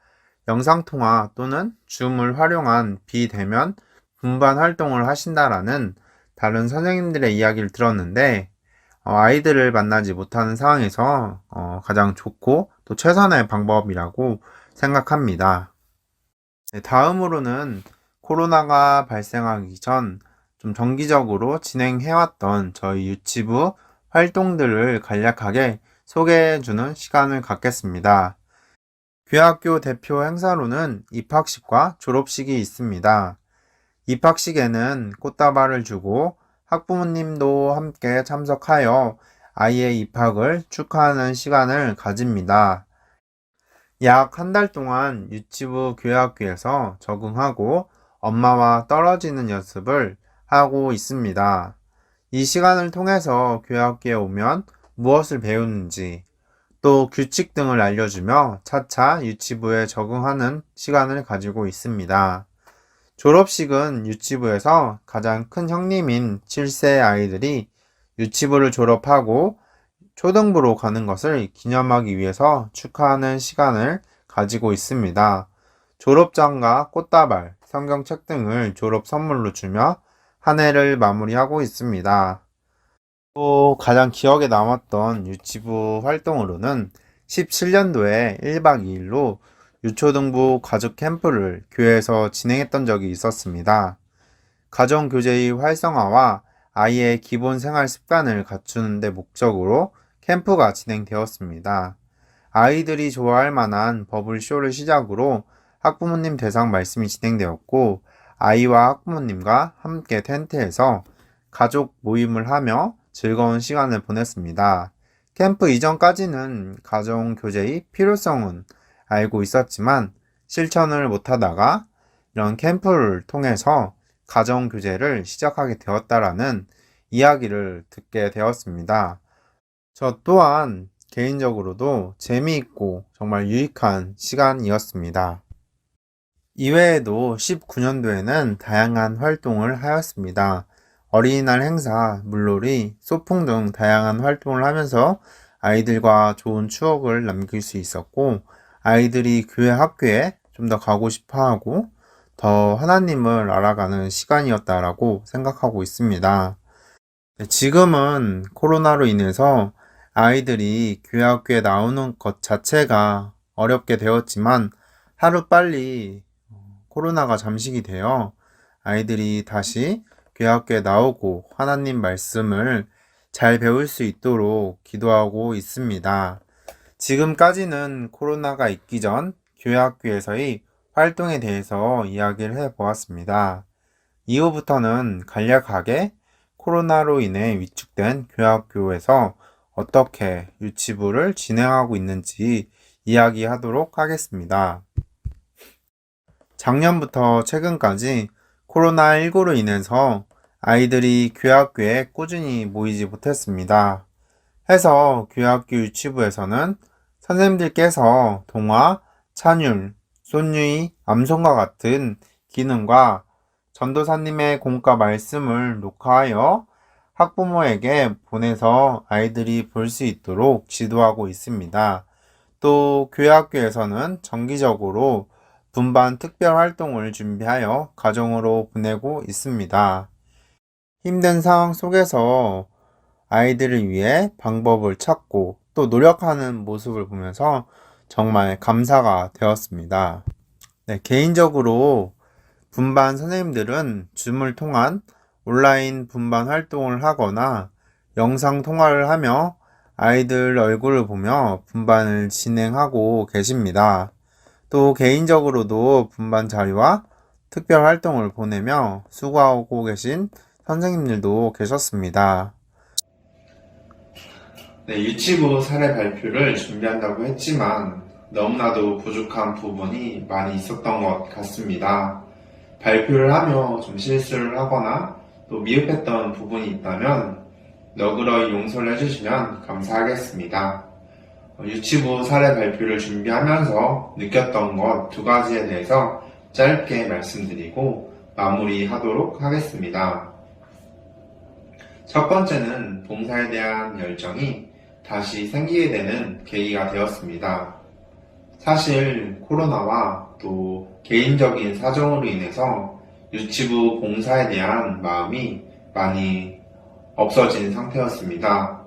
영상통화 또는 줌을 활용한 비대면 분반 활동을 하신다라는 다른 선생님들의 이야기를 들었는데 아이들을 만나지 못하는 상황에서 가장 좋고 또 최선의 방법이라고 생각합니다. 네, 다음으로는 코로나가 발생하기 전 좀 정기적으로 진행해왔던 저희 유치부 활동들을 간략하게 소개해주는 시간을 갖겠습니다. 교학교 대표 행사로는 입학식과 졸업식이 있습니다. 입학식에는 꽃다발을 주고 학부모님도 함께 참석하여 아이의 입학을 축하하는 시간을 가집니다. 약 한 달 동안 유치부 교학교에서 적응하고 엄마와 떨어지는 연습을 하고 있습니다. 이 시간을 통해서 교학교에 오면 무엇을 배우는지 또 규칙 등을 알려주며 차차 유치부에 적응하는 시간을 가지고 있습니다. 졸업식은 유치부에서 가장 큰 형님인 7세 아이들이 유치부를 졸업하고 초등부로 가는 것을 기념하기 위해서 축하하는 시간을 가지고 있습니다. 졸업장과 꽃다발, 성경책 등을 졸업 선물로 주며 한 해를 마무리하고 있습니다. 또 가장 기억에 남았던 유치부 활동으로는 17년도에 1박 2일로 유초등부 가족 캠프를 교회에서 진행했던 적이 있었습니다. 가정교제의 활성화와 아이의 기본 생활 습관을 갖추는 데 목적으로 캠프가 진행되었습니다. 아이들이 좋아할 만한 버블쇼를 시작으로 학부모님 대상 말씀이 진행되었고 아이와 학부모님과 함께 텐트에서 가족 모임을 하며 즐거운 시간을 보냈습니다. 캠프 이전까지는 가정교제의 필요성은 알고 있었지만 실천을 못하다가 이런 캠프를 통해서 가정교제를 시작하게 되었다라는 이야기를 듣게 되었습니다. 저 또한 개인적으로도 재미있고 정말 유익한 시간이었습니다. 이외에도 19년도에는 다양한 활동을 하였습니다. 어린이날 행사, 물놀이, 소풍 등 다양한 활동을 하면서 아이들과 좋은 추억을 남길 수 있었고, 아이들이 교회 학교에 좀 더 가고 싶어 하고, 더 하나님을 알아가는 시간이었다라고 생각하고 있습니다. 지금은 코로나로 인해서 아이들이 교회 학교에 나오는 것 자체가 어렵게 되었지만, 하루빨리 코로나가 잠식이 되어 아이들이 다시 교회 학교에 나오고 하나님 말씀을 잘 배울 수 있도록 기도하고 있습니다. 지금까지는 코로나가 있기 전 교회 학교에서의 활동에 대해서 이야기를 해 보았습니다. 이후부터는 간략하게 코로나로 인해 위축된 교회 학교에서 어떻게 유치부를 진행하고 있는지 이야기하도록 하겠습니다. 작년부터 최근까지 코로나19로 인해서 아이들이 교회 학교에 꾸준히 모이지 못했습니다. 해서 교회 학교 유치부에서는 선생님들께서 동화, 찬율, 손유이, 암송과 같은 기능과 전도사님의 공과 말씀을 녹화하여 학부모에게 보내서 아이들이 볼 수 있도록 지도하고 있습니다. 또 교회 학교에서는 정기적으로 분반 특별 활동을 준비하여 가정으로 보내고 있습니다. 힘든 상황 속에서 아이들을 위해 방법을 찾고 또 노력하는 모습을 보면서 정말 감사가 되었습니다. 네, 개인적으로 분반 선생님들은 줌을 통한 온라인 분반 활동을 하거나 영상 통화를 하며 아이들 얼굴을 보며 분반을 진행하고 계십니다. 또 개인적으로도 분반 자료와 특별 활동을 보내며 수고하고 계신 선생님들도 계셨습니다. 네, 유치부 사례 발표를 준비한다고 했지만 너무나도 부족한 부분이 많이 있었던 것 같습니다. 발표를 하며 좀 실수를 하거나 또 미흡했던 부분이 있다면 너그러이 용서를 해주시면 감사하겠습니다. 유치부 사례 발표를 준비하면서 느꼈던 것 두 가지에 대해서 짧게 말씀드리고 마무리하도록 하겠습니다. 첫 번째는 봉사에 대한 열정이 다시 생기게 되는 계기가 되었습니다. 사실 코로나와 또 개인적인 사정으로 인해서 유치부 봉사에 대한 마음이 많이 없어진 상태였습니다.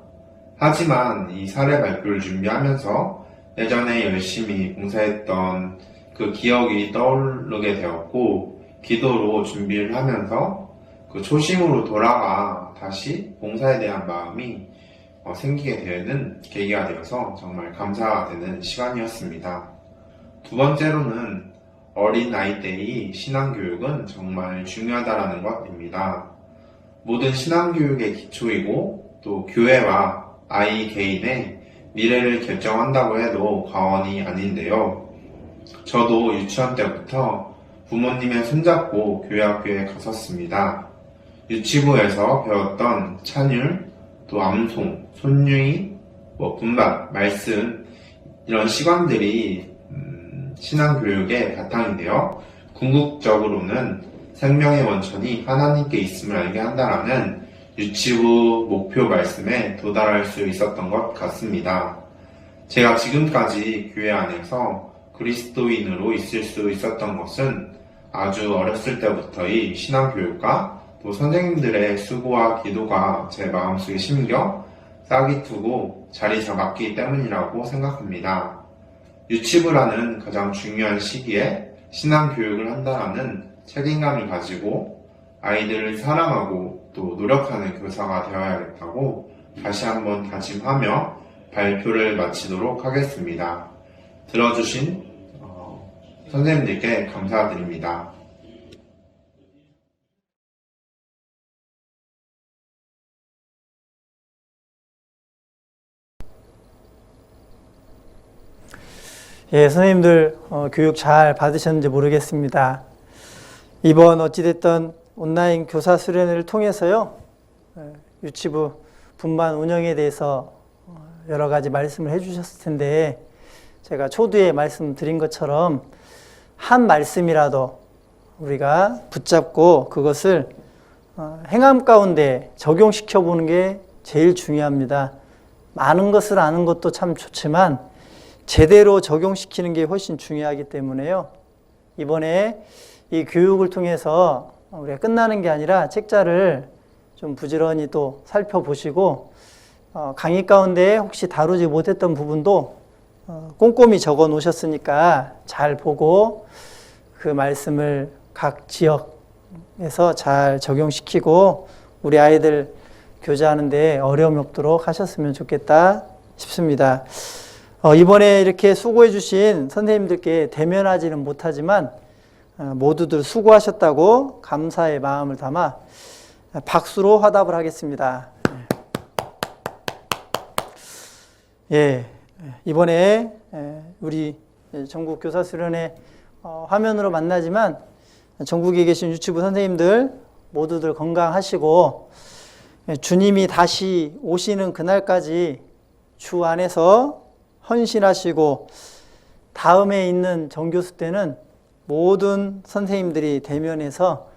하지만 이 사례 발표를 준비하면서 예전에 열심히 봉사했던 그 기억이 떠오르게 되었고, 기도로 준비를 하면서 그 초심으로 돌아가 다시 봉사에 대한 마음이 생기게 되는 계기가 되어서 정말 감사가 되는 시간이었습니다. 두 번째로는 어린 나이 때의 신앙교육은 정말 중요하다는 것입니다. 모든 신앙교육의 기초이고 또 교회와 아이 개인의 미래를 결정한다고 해도 과언이 아닌데요. 저도 유치원 때부터 부모님의 손잡고 교회 학교에 갔었습니다. 유치부에서 배웠던 찬율, 또 암송, 손유이, 분반, 말씀 이런 시간들이 신앙교육의 바탕인데요. 궁극적으로는 생명의 원천이 하나님께 있음을 알게 한다라는 유치부 목표 말씀에 도달할 수 있었던 것 같습니다. 제가 지금까지 교회 안에서 그리스도인으로 있을 수 있었던 것은 아주 어렸을 때부터의 신앙교육과 또 선생님들의 수고와 기도가 제 마음속에 심겨 싹이 트고 자리 잡았기 때문이라고 생각합니다. 유치부라는 가장 중요한 시기에 신앙교육을 한다는 책임감을 가지고 아이들을 사랑하고 또 노력하는 교사가 되어야겠다고 다시 한번 다짐하며 발표를 마치도록 하겠습니다. 들어주신 선생님들께 감사드립니다. 예, 선생님들 교육 잘 받으셨는지 모르겠습니다. 이번 어찌됐든 온라인 교사 수련회를 통해서요, 유치부 분반 운영에 대해서 여러 가지 말씀을 해주셨을 텐데, 제가 초두에 말씀드린 것처럼 한 말씀이라도 우리가 붙잡고 그것을 행함 가운데 적용시켜 보는 게 제일 중요합니다. 많은 것을 아는 것도 참 좋지만 제대로 적용시키는 게 훨씬 중요하기 때문에요. 이번에 이 교육을 통해서 우리가 끝나는 게 아니라 책자를 좀 부지런히 또 살펴보시고 강의 가운데 혹시 다루지 못했던 부분도 꼼꼼히 적어 놓으셨으니까 잘 보고 그 말씀을 각 지역에서 잘 적용시키고 우리 아이들 교제하는데 어려움이 없도록 하셨으면 좋겠다 싶습니다. 이번에 이렇게 수고해 주신 선생님들께 대면하지는 못하지만 모두들 수고하셨다고 감사의 마음을 담아 박수로 화답을 하겠습니다. 예, 이번에 우리 전국 교사 수련회 화면으로 만나지만 전국에 계신 유치부 선생님들 모두들 건강하시고 주님이 다시 오시는 그날까지 주 안에서 헌신하시고 다음에 있는 정교수 때는 모든 선생님들이 대면해서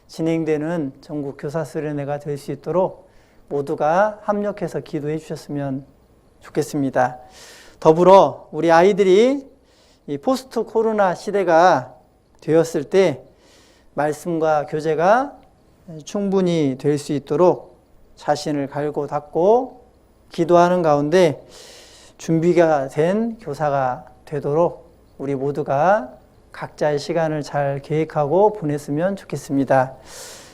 진행되는 전국 교사 수련회가 될 수 있도록 모두가 합력해서 기도해 주셨으면 좋겠습니다. 더불어 우리 아이들이 이 포스트 코로나 시대가 되었을 때 말씀과 교제가 충분히 될 수 있도록 자신을 갈고 닦고 기도하는 가운데 준비가 된 교사가 되도록 우리 모두가 각자의 시간을 잘 계획하고 보냈으면 좋겠습니다.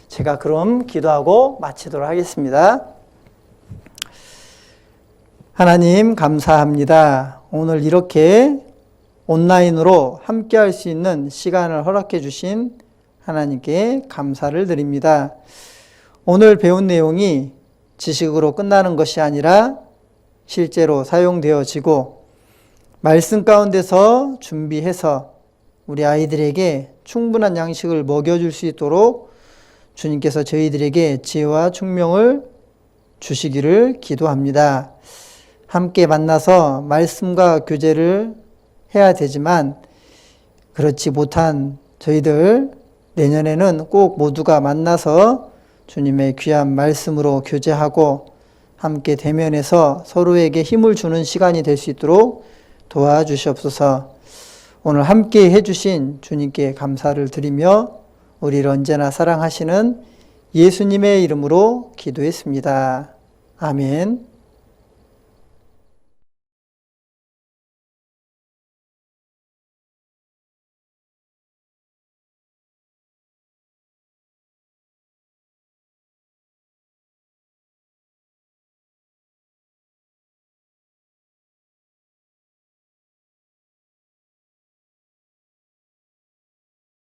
제가 그럼 기도하고 마치도록 하겠습니다. 하나님 감사합니다. 오늘 이렇게 온라인으로 함께 할 수 있는 시간을 허락해 주신 하나님께 감사를 드립니다. 오늘 배운 내용이 지식으로 끝나는 것이 아니라 실제로 사용되어지고 말씀 가운데서 준비해서 우리 아이들에게 충분한 양식을 먹여줄 수 있도록 주님께서 저희들에게 지혜와 총명을 주시기를 기도합니다. 함께 만나서 말씀과 교제를 해야 되지만 그렇지 못한 저희들 내년에는 꼭 모두가 만나서 주님의 귀한 말씀으로 교제하고 함께 대면해서 서로에게 힘을 주는 시간이 될 수 있도록 도와주시옵소서. 오늘 함께 해주신 주님께 감사를 드리며 우리를 언제나 사랑하시는 예수님의 이름으로 기도했습니다. 아멘.